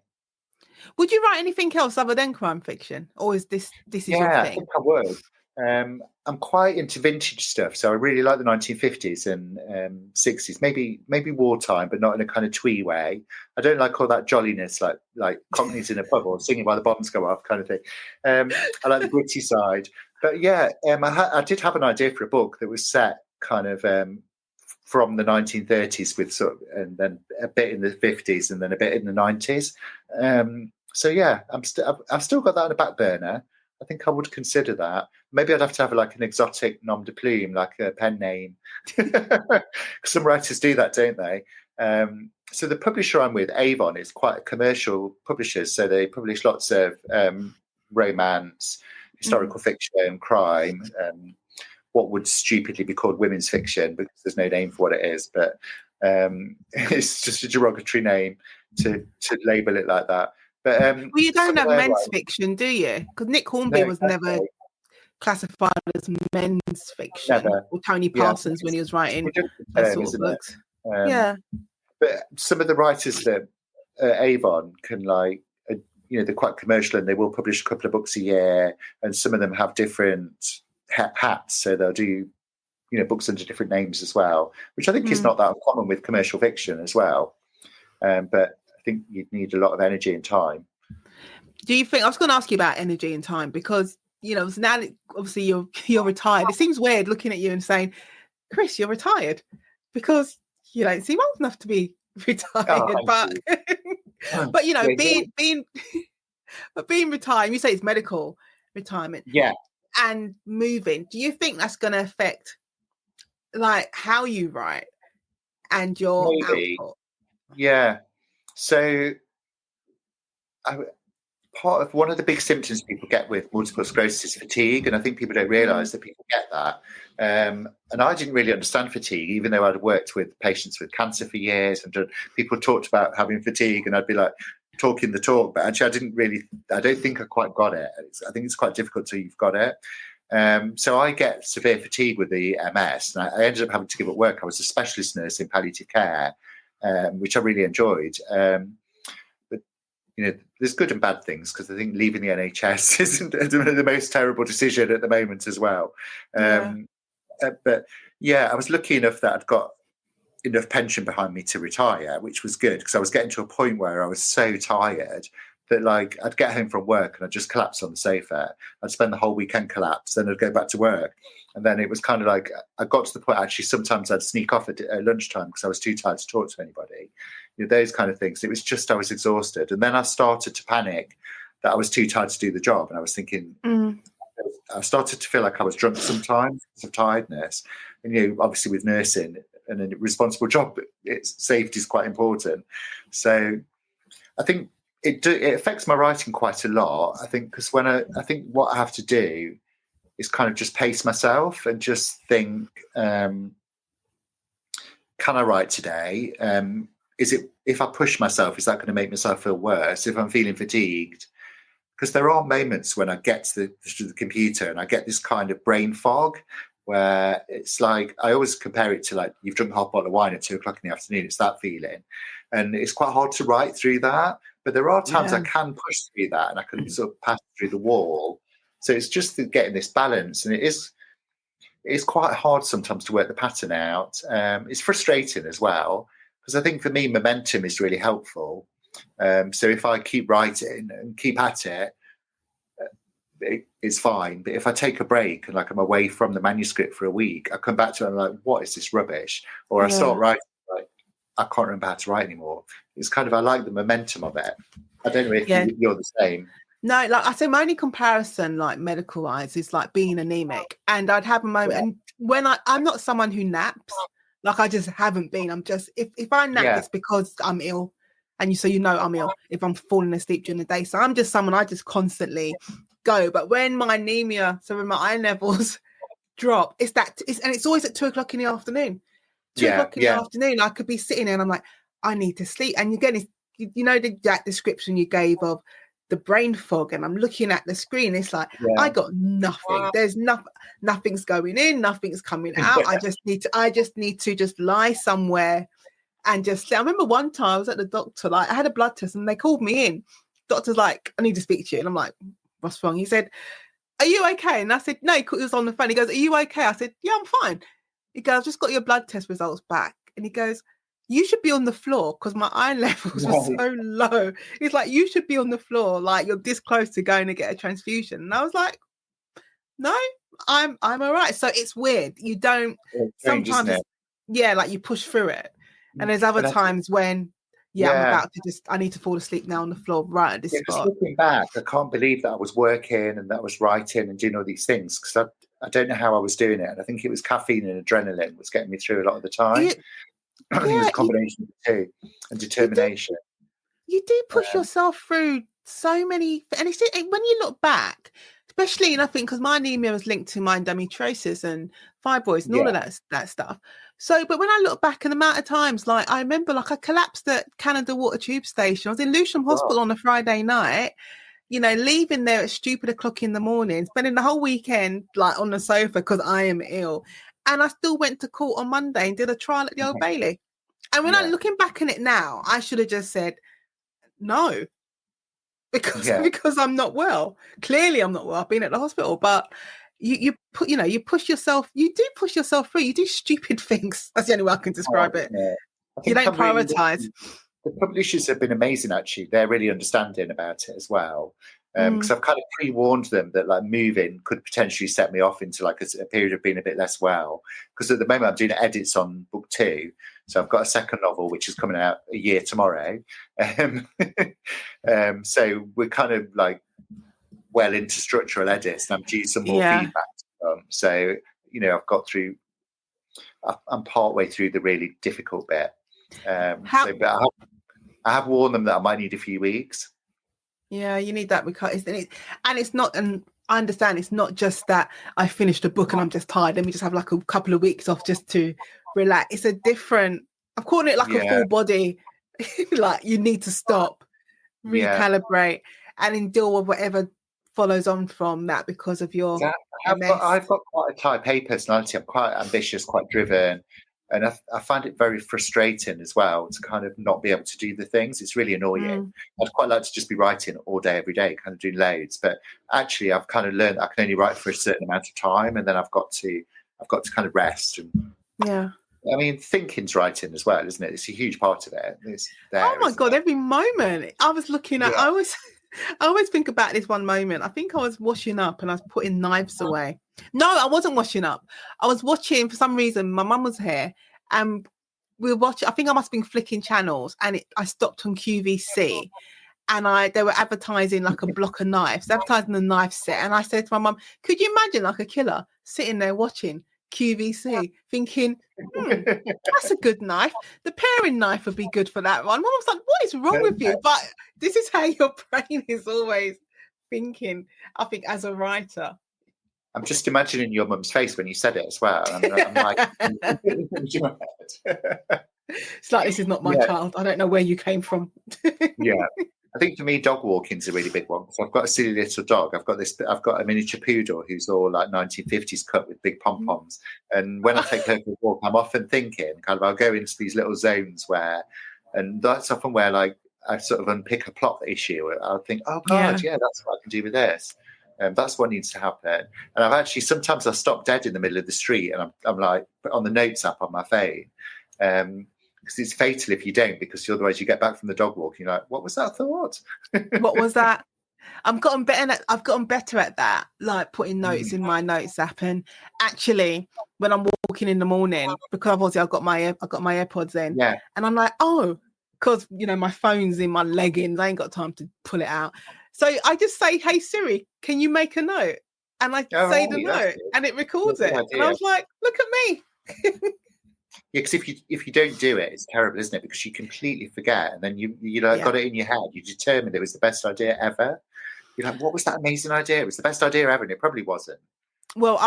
Would you write anything else other than crime fiction? Or is this is your Yeah, I thing? think I would. I'm quite into vintage stuff, so I really like the 1950s and 60s, maybe wartime, but not in a kind of twee way. I don't like all that jolliness, like Cockneys in a pub or singing while the bombs go off kind of thing. I like the gritty side, but yeah, I did have an idea for a book that was set kind of from the 1930s with sort of, and then a bit in the 50s and then a bit in the 90s. So yeah, I've still got that on the back burner. I think I would consider that. Maybe I'd have to have like an exotic nom de plume, like a pen name. Some writers do that, don't they? So the publisher I'm with, Avon, is quite a commercial publisher. So they publish lots of romance, historical fiction, crime, what would stupidly be called women's fiction because there's no name for what it is. But it's just a derogatory name to label it like that. But Well, you don't have men's fiction, do you? Because Nick Hornby was never classified as men's fiction, never. or Tony Parsons when he was writing those sort of books. Yeah. But some of the writers that Avon can like, they're quite commercial and they will publish a couple of books a year, and some of them have different hats, so they'll do books under different names as well, which I think is not that uncommon with commercial fiction as well. But I think you'd need a lot of energy and time. Do you think, I was going to ask you about energy and time, because now that obviously you're retired, it seems weird looking at you and saying, Chris, you're retired, because you don't seem old enough to be retired. But being retired, you say it's medical retirement, and moving, do you think that's going to affect like how you write and your output? Yeah. So one of the big symptoms people get with multiple sclerosis is fatigue, and I think people don't realise that people get that. And I didn't really understand fatigue, even though I'd worked with patients with cancer for years, and people talked about having fatigue, and I'd be like talking the talk, but actually I don't think I quite got it. I think it's quite difficult till you've got it. So I get severe fatigue with the MS, and I ended up having to give up work. I was a specialist nurse in palliative care, which I really enjoyed. But there's good and bad things, because I think leaving the NHS isn't the most terrible decision at the moment as well. But yeah, I was lucky enough that I'd got enough pension behind me to retire, which was good, because I was getting to a point where I was so tired that like I'd get home from work and I'd just collapse on the sofa. I'd spend the whole weekend collapsed, then I'd go back to work. And then it was kind of like I got to the point, actually, sometimes I'd sneak off at lunchtime because I was too tired to talk to anybody. Those kind of things. It was just I was exhausted. And then I started to panic that I was too tired to do the job. And I was thinking, I started to feel like I was drunk sometimes because of tiredness. And, obviously with nursing and a responsible job, safety is quite important. So I think it affects my writing quite a lot. I think because I think what I have to do is kind of just pace myself and just think, can I write today? If I push myself, is that going to make myself feel worse? If I'm feeling fatigued? Because there are moments when I get to the computer and I get this kind of brain fog where it's like, I always compare it to like, you've drunk a hot bottle of wine at 2:00 in the afternoon. It's that feeling. And it's quite hard to write through that. But there are times I can push through that and I can sort of pass through the wall. So it's just getting this balance. And it's quite hard sometimes to work the pattern out. It's frustrating as well, because I think for me, momentum is really helpful. So if I keep writing and keep at it, it's fine. But if I take a break and like I'm away from the manuscript for a week, I come back to it and I'm like, what is this rubbish? Or I start writing, like, I can't remember how to write anymore. It's kind of, I like the momentum of it. I don't know if Yeah. you're the same. No, like I say, my only comparison, like medical wise, is like being anemic. And I'd have a moment, and when I'm not someone who naps, like I just haven't been. I'm just if I nap, it's because I'm ill, and so I'm ill if I'm falling asleep during the day. So I'm just someone I just constantly go. But when my anemia, so when my iron levels drop, and it's always at 2:00 in the afternoon. 2:00 in the afternoon, I could be sitting there and I'm like, I need to sleep. And again, that description you gave of the brain fog, and I'm looking at the screen. It's like I got nothing. There's nothing's going in, nothing's coming out. I just need to just lie somewhere and just sleep. I remember one time I was at the doctor, like I had a blood test, and they called me in. Doctor's like, I need to speak to you, and I'm like, what's wrong? He said, are you okay? And I said, no. He was on the phone. He goes, are you okay? I said, yeah, I'm fine. He goes, I've just got your blood test results back. And he goes, you should be on the floor because my iron levels were so low. He's like, you should be on the floor, like you're this close to going to get a transfusion. And I was like, no, I'm all right. So it's weird. You don't sometimes, like you push through it. And there's other times when, I'm about to I need to fall asleep now on the floor right at this spot. Just looking back, I can't believe that I was working and that I was writing and doing all these things because I don't know how I was doing it. And I think it was caffeine and adrenaline was getting me through a lot of the time. I think it was a combination of the two, and determination. You do push yourself through so many, and it's when you look back, especially, and I think because my anemia was linked to my endometriosis and fibroids and all of that stuff. So, but when I look back, an amount of times, like I remember, like I collapsed at Canada Water Tube Station. I was in Lewisham Hospital on a Friday night. Leaving there at stupid o'clock in the morning, spending the whole weekend like on the sofa because I am ill. And I still went to court on Monday and did a trial at the Old Bailey. And when I'm looking back on it now, I should have just said no, because I'm not well. Clearly, I'm not well. I've been at the hospital, but you push yourself. You do push yourself through. You do stupid things. That's the only way I can describe it. You don't prioritize. The publishers have been amazing, actually. They're really understanding about it as well. Because I've kind of pre-warned them that like moving could potentially set me off into like a period of being a bit less well. Because at the moment I'm doing edits on book 2. So I've got a second novel, which is coming out a year tomorrow. So we're kind of like well into structural edits, and I'm due some more feedback to come. So, I've got through, I'm partway through the really difficult bit. But I have warned them that I might need a few weeks. Yeah, you need that because it's not, and I understand it's not just that I finished a book and I'm just tired. Let me just have like a couple of weeks off just to relax. It's a different, I'm calling it like a full body, like you need to stop, recalibrate, and then deal with whatever follows on from that because of your I've got quite a type A personality. I'm quite ambitious, quite driven. And I find it very frustrating as well to kind of not be able to do the things. It's really annoying. I'd quite like to just be writing all day, every day, kind of doing loads. But actually, I've kind of learned I can only write for a certain amount of time, and then I've got to kind of rest. And I mean, thinking's writing as well, isn't it? It's a huge part of it. It's there, oh my God, every moment. I was looking at. I always think about this one moment. I think I was washing up and I was putting knives away. No, I wasn't washing up. I was watching, for some reason, my mum was here and we were watching, I think I must have been flicking channels, and I stopped on QVC and they were advertising like a block of knives, advertising the knife set. And I said to my mum, could you imagine like a killer sitting there watching QVC thinking, that's a good knife. The paring knife would be good for that one. Mum was like, what is wrong with you? But this is how your brain is always thinking, I think, as a writer. I'm just imagining your mum's face when you said it as well. I'm like, it's like, this is not my child. I don't know where you came from. I think for me, dog walking's a really big one. So I've got a silly little dog. I've got a miniature poodle who's all like 1950s cut with big pom poms. And when I take her for a walk, I'm often thinking, kind of, I'll go into these little zones and that's often where like I sort of unpick a plot issue. I'll think, oh God, that's what I can do with this. That's what needs to happen. And sometimes I stop dead in the middle of the street and I'm like on the notes app on my phone. Because it's fatal if you don't, because otherwise you get back from the dog walk and you're like, what was that thought? What was that? I've gotten better at that, like putting notes in my notes app. And actually, when I'm walking in the morning, because obviously I've got my AirPods in, and I'm like, oh, because, you know, my phone's in my leggings. I ain't got time to pull it out. So I just say, hey, Siri, can you make a note? And I say the note and it records it. And I was like, look at me. Yeah, because if you don't do it, it's terrible, isn't it? Because you completely forget, and then you got it in your head. You determined it was the best idea ever. You're like, what was that amazing idea? It was the best idea ever, and it probably wasn't. Well,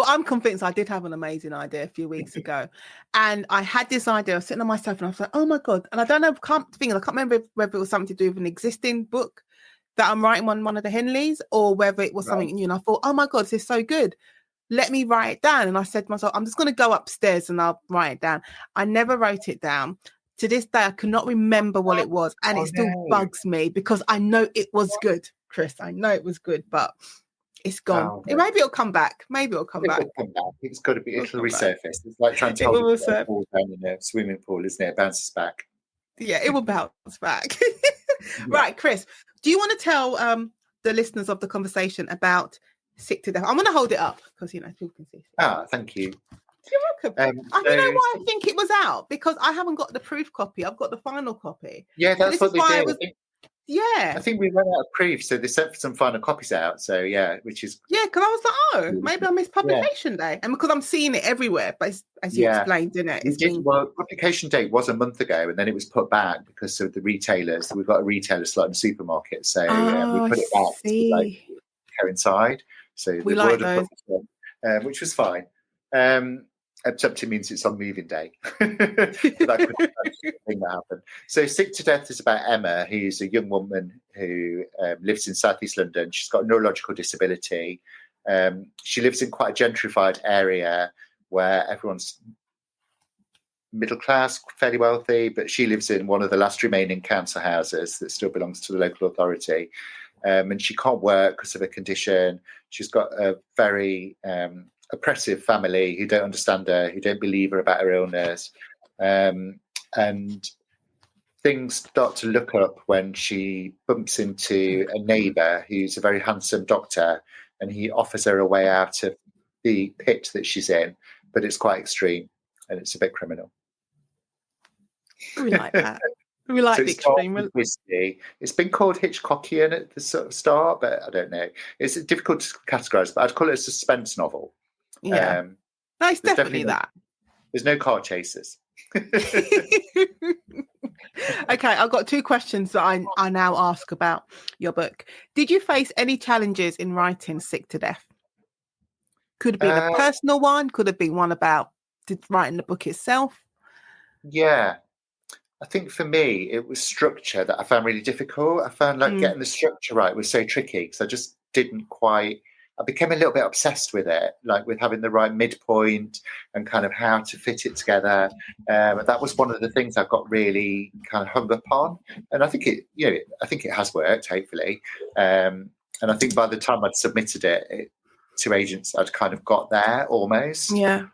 I'm convinced I did have an amazing idea a few weeks ago, and I had this idea. I was sitting on my sofa, and I was like, "Oh my god!" And I don't know, I can't remember whether it was something to do with an existing book that I'm writing on one of the Henleys, or whether it was something new. And I thought, "Oh my god, this is so good. Let me write it down." And I said to myself, I'm just going to go upstairs and I'll write it down. I never wrote it down. To this day, I cannot remember what it was. And it still bugs me because I know it was good, Chris. I know it was good, but it's gone. Maybe it'll come back. It'll come back. It's got to be, it'll resurface. It's like trying to hold a ball down in a swimming pool, isn't it? It bounces back. Yeah, it will bounce back. Right, Chris, do you want to tell the listeners of the conversation about Sick to Death? I'm going to hold it up because, you know, people can see. Thank you. You're welcome. You know why I think it was out? Because I haven't got the proof copy. I've got the final copy. Yeah, that's what they did. I think we ran out of proof, so they sent some final copies out. So yeah, which is because I was like, maybe I missed publication day, and because I'm seeing it everywhere. But as you explained, didn't it? Well, publication date was a month ago, and then it was put back because of the retailers. We've got a retailer slot in the supermarket, so we put it back to coincide. So we like those, which was fine. Except it means it's on moving day. That could be the thing that happened. So Sick to Death is about Emma, who's a young woman who lives in southeast London. She's got a neurological disability. She lives in quite a gentrified area where everyone's middle class, fairly wealthy, but she lives in one of the last remaining council houses that still belongs to the local authority. And she can't work because of her condition. She's got a very oppressive family who don't understand her, who don't believe her about her illness. And things start to look up when she bumps into a neighbour who's a very handsome doctor, and he offers her a way out of the pit that she's in, but it's quite extreme and it's a bit criminal. We like that. We like the extreme. It's been called Hitchcockian at the sort of start, but I don't know. It's difficult to categorise, but I'd call it a suspense novel. Yeah, no, it's definitely that. There's no car chases. Okay, I've got two questions that I now ask about your book. Did you face any challenges in writing Sick to Death? Could have been a personal one, could have been one about writing the book itself. Yeah, I think for me, it was structure that I found really difficult. I found like getting the structure right was so tricky because I just didn't quite. I became a little bit obsessed with it, like with having the right midpoint and kind of how to fit it together. That was one of the things I got really kind of hung up on. And I think it has worked, hopefully. And I think by the time I'd submitted it to agents, I'd kind of got there almost. Yeah.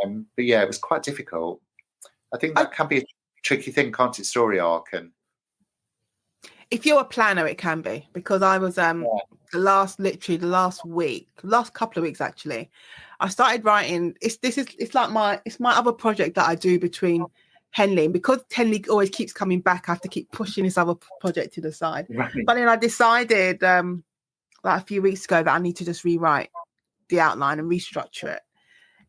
But yeah, it was quite difficult. I think that can be a tricky thing, can't it? Story arc. And if you're a planner, it can be, because I was the last couple of weeks actually, I started writing. It's my other project that I do between Henley, and because Henley always keeps coming back, I have to keep pushing this other project to the side. Right. But then I decided like a few weeks ago that I need to just rewrite the outline and restructure it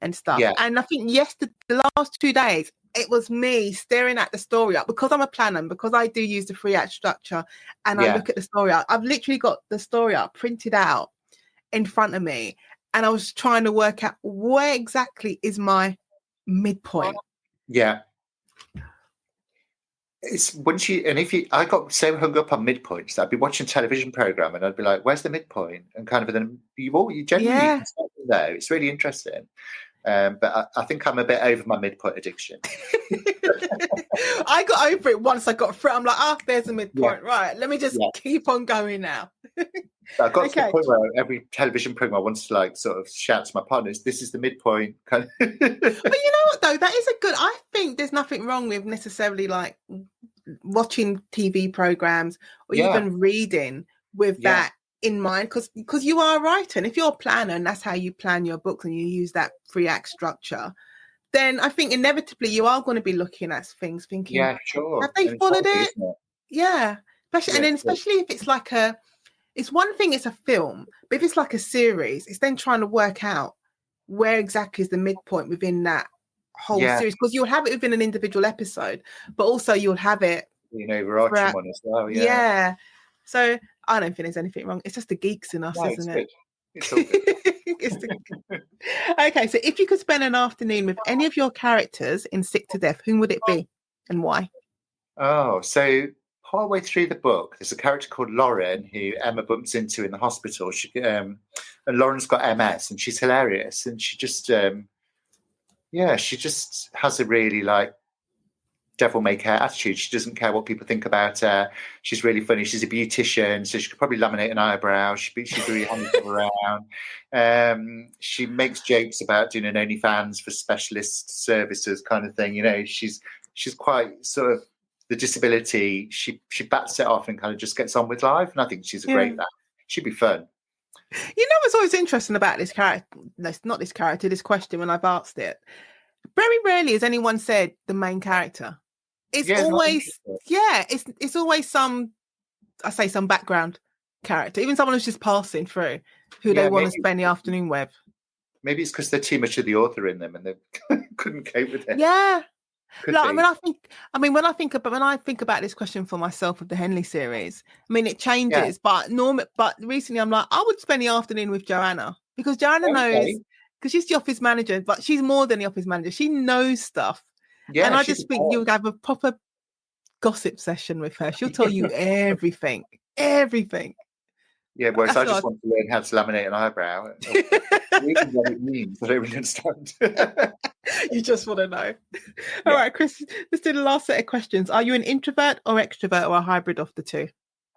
and stuff. Yeah. And I think the last 2 days, it was me staring at the story up, because I'm a planner and because I do use the 3-act structure, and I look at the story up. I've literally got the story up printed out in front of me, and I was trying to work out where exactly is my midpoint. Yeah. It's I got so hung up on midpoints that I'd be watching a television program and I'd be like, where's the midpoint? And kind of, and then you generally know. It's really interesting. But I think I'm a bit over my midpoint addiction. I got over it once I got through. I'm like, there's a midpoint. Yeah. Right, let me just keep on going now. I got to the point where every television program I wanted to like sort of shout to my partners, this is the midpoint. But you know what though? That is I think there's nothing wrong with necessarily like watching TV programs or even reading with that in mind, because you are a writer, and if you're a planner and that's how you plan your books and you use that 3-act structure, then I think inevitably you are going to be looking at things thinking, Yeah, sure. have they And it's followed healthy, it? isn't it? Yeah. Especially, and Yeah, then especially if it's like it's one thing, it's a film, but if it's like a series, it's then trying to work out where exactly is the midpoint within that whole yeah. series, because you'll have it within an individual episode, but also you'll have it Overarching throughout. one as well. Yeah. So I don't think there's anything wrong. It's just the geeks in us, No, isn't it? It's all good. Okay, so if you could spend an afternoon with any of your characters in Sick to Death, whom would it be and why? Oh, so partway through the book, there's a character called Lauren who Emma bumps into in the hospital. And Lauren's got MS, and she's hilarious, and she just has a really like devil may care attitude. She doesn't care what people think about her. She's really funny. She's a beautician, so she could probably laminate an eyebrow. She's really handy to have around. She makes jokes about doing an OnlyFans for specialist services kind of thing. She's quite sort of the disability. She bats it off and kind of just gets on with life. And I think she's a great that. She'd be fun. What's always interesting about this character? Not this character. This question, when I've asked it, very rarely has anyone said the main character. It's always, it's always some background character, even someone who's just passing through, who they want to spend the afternoon with. Maybe it's because they're too much of the author in them and they couldn't cope with it. Yeah. When I think about this question for myself of the Henley series, it changes, but recently I'm like, I would spend the afternoon with Joanna, because Joanna knows, because she's the office manager, but she's more than the office manager. She knows stuff. Yeah, and I just think you'll have a proper gossip session with her. She'll tell you everything. Yeah, whereas I just want to learn how to laminate an eyebrow. Even what it means, I don't really understand. You just want to know. All right, Chris, let's do the last set of questions. Are you an introvert or extrovert, or a hybrid of the two?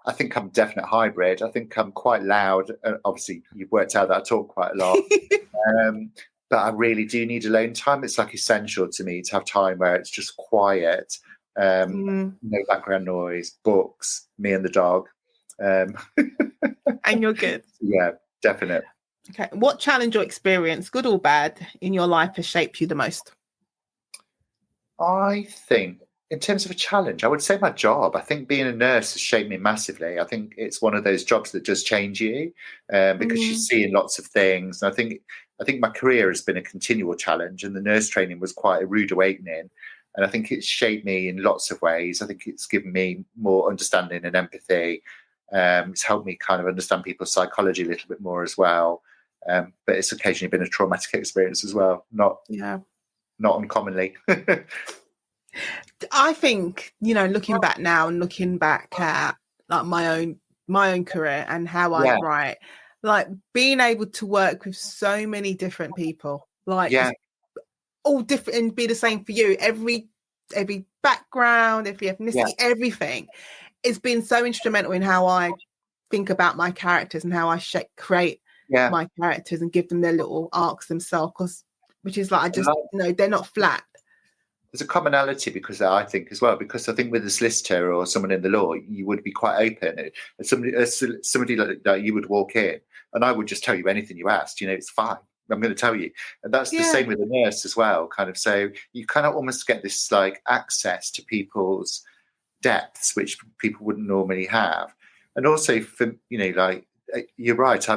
I think I'm a definite hybrid. I think I'm quite loud. Obviously, you've worked out that I talk quite a lot. But I really do need alone time. It's like essential to me to have time where it's just quiet, no background noise, books, me and the dog. And you're good. Yeah, definite. Okay. What challenge or experience, good or bad, in your life has shaped you the most? I think in terms of a challenge, I would say my job. I think being a nurse has shaped me massively. I think it's one of those jobs that does change you because you're seeing lots of things. And I think my career has been a continual challenge, and the nurse training was quite a rude awakening. And I think it's shaped me in lots of ways. I think it's given me more understanding and empathy. It's helped me kind of understand people's psychology a little bit more as well. But it's occasionally been a traumatic experience as well. Not uncommonly. I think, looking back now and looking back at like my own career and how I write, like being able to work with so many different people, like all different, and be the same for you. Every background, every ethnicity, everything. It's been so instrumental in how I think about my characters and how I create my characters and give them their little arcs themselves, which is like, they're not flat. There's a commonality because I think with a solicitor or someone in the law, you would be quite open. Somebody like you would walk in and I would just tell you anything you asked, it's fine. I'm going to tell you. And that's the same with a nurse as well, kind of. So you kind of almost get this like access to people's depths, which people wouldn't normally have. And also for, like, you're right.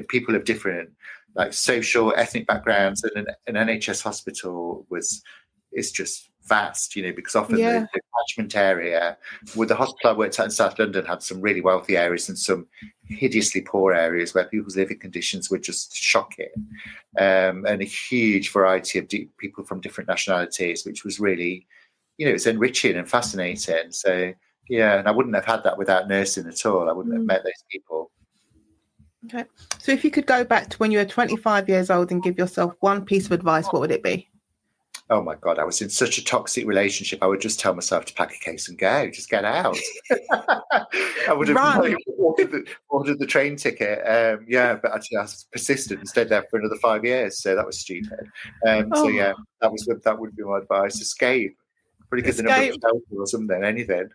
People of different like social, ethnic backgrounds, and an NHS hospital is just vast, because often the catchment area with the hospital I worked at in South London had some really wealthy areas and some hideously poor areas where people's living conditions were just shocking, and a huge variety of people from different nationalities, which was really, it's enriching and fascinating. So and I wouldn't have had that without nursing at all. I wouldn't have met those people. Okay, so if you could go back to when you were 25 years old and give yourself one piece of advice, what would it be? Oh my God, I was in such a toxic relationship. I would just tell myself to pack a case and go, just get out. I would have ordered the train ticket. But actually I persisted and stayed there for another 5 years. So that was stupid. That would be my advice. Escape. Pretty good the number of shelter or something, anything.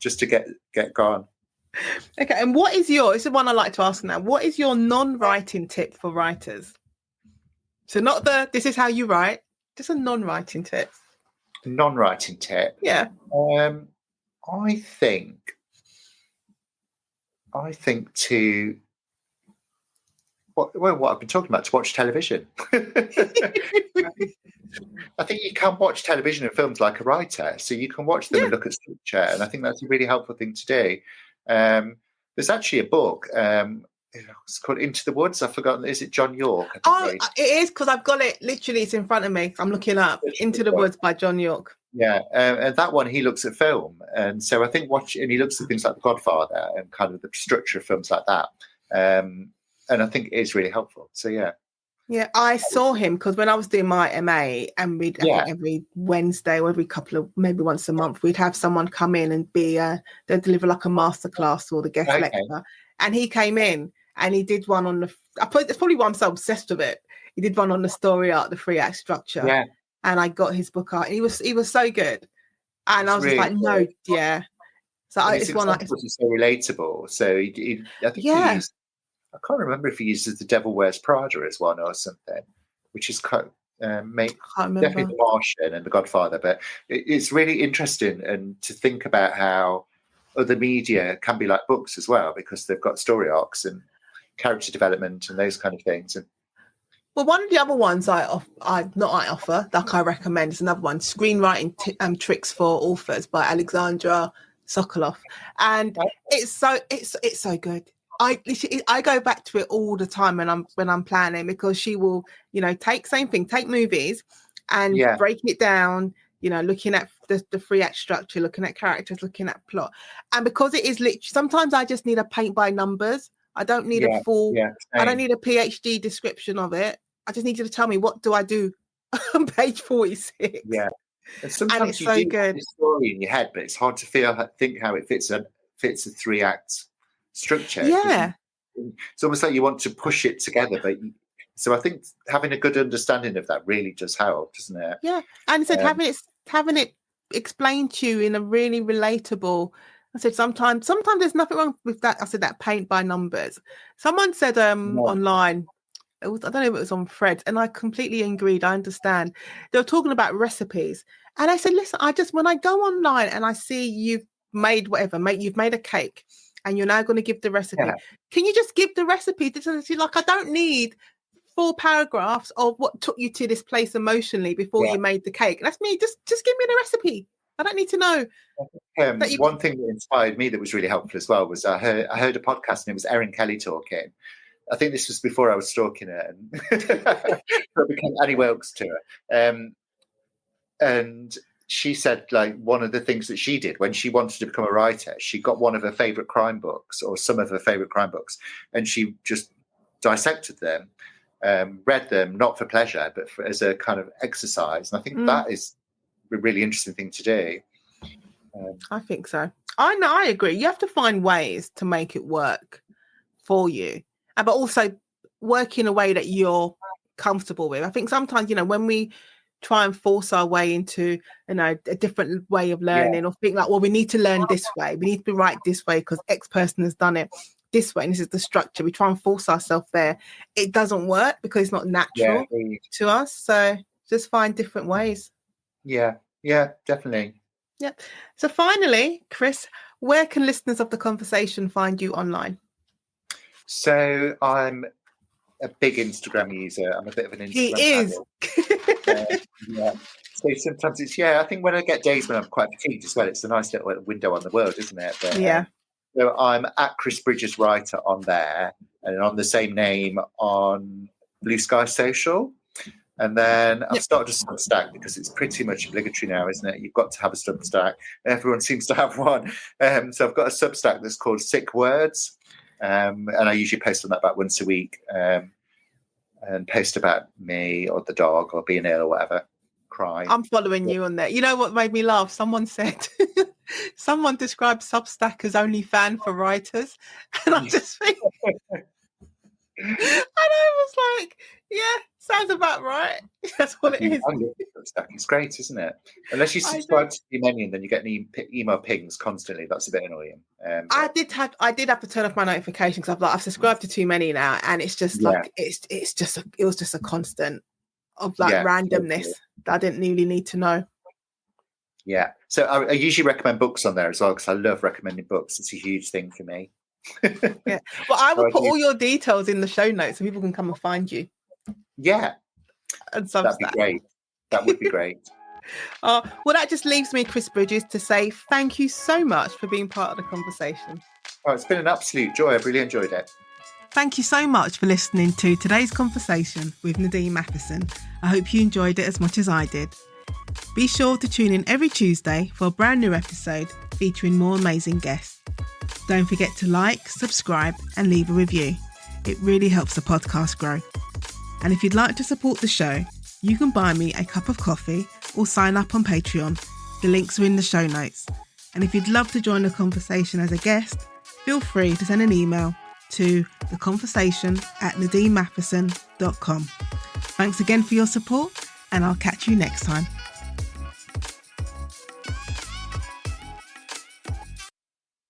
Just to get gone. Okay, and this is one I like to ask now. What is your non-writing tip for writers? So not this is how you write, just a non-writing tip. Non-writing tip. Yeah. I think to what I've been talking about, to watch television. I think you can watch television and films like a writer, so you can watch them and look at structure, and I think that's a really helpful thing to do. There's actually a book. It's called Into the Woods. I've forgotten. Is it John York? It is, because I've got it. Literally, it's in front of me. I'm looking up Into the Woods by John York. Yeah, and that one, he looks at film, and so I think and he looks at things like The Godfather and kind of the structure of films like that, and I think it is really helpful. So yeah, I saw him because when I was doing my MA, and I think every Wednesday or every maybe once a month, we'd have someone come in and they'd deliver like a masterclass or the guest lecture, and he came in and he did one on it's probably why I'm so obsessed with it. He did one on the story arc, the 3-act structure. Yeah. And I got his book out, and he was so good, and I was really just like, no, yeah. So it's one like it's so relatable. So I think he used, I can't remember if he uses The Devil Wears Prada as one or something, which is definitely The Martian and The Godfather. But it's really interesting and to think about how other media can be like books as well, because they've got story arcs and character development and those kind of things. And well, one of the other ones I recommend is another one, Screenwriting Tricks for Authors by Alexandra Sokoloff, and it's so good. I go back to it all the time when I'm planning, because she will, take movies and break it down, looking at the 3-act structure, looking at characters, looking at plot, and because it is literally, sometimes I just need a paint by numbers. I don't need a full. I don't need a PhD description of it. I just need you to tell me, what do I do on page 46? Yeah. And sometimes you do have this story in your head, but it's hard to think how it fits a 3-act structure. Yeah. It's almost like you want to push it together, so I think having a good understanding of that really does help, doesn't it? Yeah. And I said having it explained to you in a really relatable. I said sometimes there's nothing wrong with that. I said that paint by numbers. Someone said online. I don't know if it was on Threads, and I completely agreed. I understand. They were talking about recipes, and I said, listen, when I go online and I see you've made you've made a cake, and you're now going to give the recipe. Yeah. Can you just give the recipe? Like, I don't need 4 paragraphs of what took you to this place emotionally before you made the cake. That's me. Just give me the recipe. I don't need to know. One thing that inspired me that was really helpful as well was I heard a podcast, and it was Erin Kelly talking. I think this was before I was stalking her, and I became Annie Wilkes to her. And she said, like, one of the things that she did when she wanted to become a writer, she got one of her favourite crime books, or some of her favourite crime books, and she just dissected them, read them, not for pleasure, but as a kind of exercise. And I think that is a really interesting thing to do. I think so. I know, I agree. You have to find ways to make it work for you, but also work in a way that you're comfortable with. I think sometimes, when we try and force our way into, a different way of learning, or think like, well, we need to learn this way, we need to be right this way because X person has done it this way, and this is the structure. We try and force ourselves there. It doesn't work because it's not natural to us. So just find different ways. Yeah, definitely. Yeah. So finally, Chris, where can listeners of The Conversation find you online? So I'm a big Instagram user. I'm a bit of an Instagram. He is. So sometimes it's I think when I get days when I'm quite fatigued as well, it's a nice little window on the world, isn't it? But, so I'm at Chris Bridges Writer on there, and on the same name on Blue Sky Social. And then I've started a Substack because it's pretty much obligatory now, isn't it? You've got to have a Substack. Everyone seems to have one. So I've got a Substack that's called Sick Words. And I usually post on that about once a week, and post about me or the dog or being ill or whatever, crying. I'm following you on that. You know what made me laugh? Someone said, someone described Substack as only fan for writers. And I just think, and I was like, sounds about right. That's what it is. It's great, isn't it? Unless you subscribe to too many and then you get email pings constantly. That's a bit annoying. I did have to turn off my notifications because I've subscribed to too many now, and it's just like it was just a constant. of like randomness that I didn't really need to know. Yeah. So I usually recommend books on there as well, because I love recommending books. It's a huge thing for me. Yeah. Well, I will put all your details in the show notes so people can come and find you. Yeah. And that'd be great. That would be great. Well, that just leaves me, Chris Bridges, to say thank you so much for being part of the conversation. Oh, it's been an absolute joy. I've really enjoyed it. Thank you so much for listening to today's conversation with Nadine Matheson. I hope you enjoyed it as much as I did. Be sure to tune in every Tuesday for a brand new episode featuring more amazing guests. Don't forget to like, subscribe and leave a review. It really helps the podcast grow. And if you'd like to support the show, you can buy me a cup of coffee or sign up on Patreon. The links are in the show notes. And if you'd love to join the conversation as a guest, feel free to send an email to theconversation@nadinematheson.com. Thanks again for your support, and I'll catch you next time.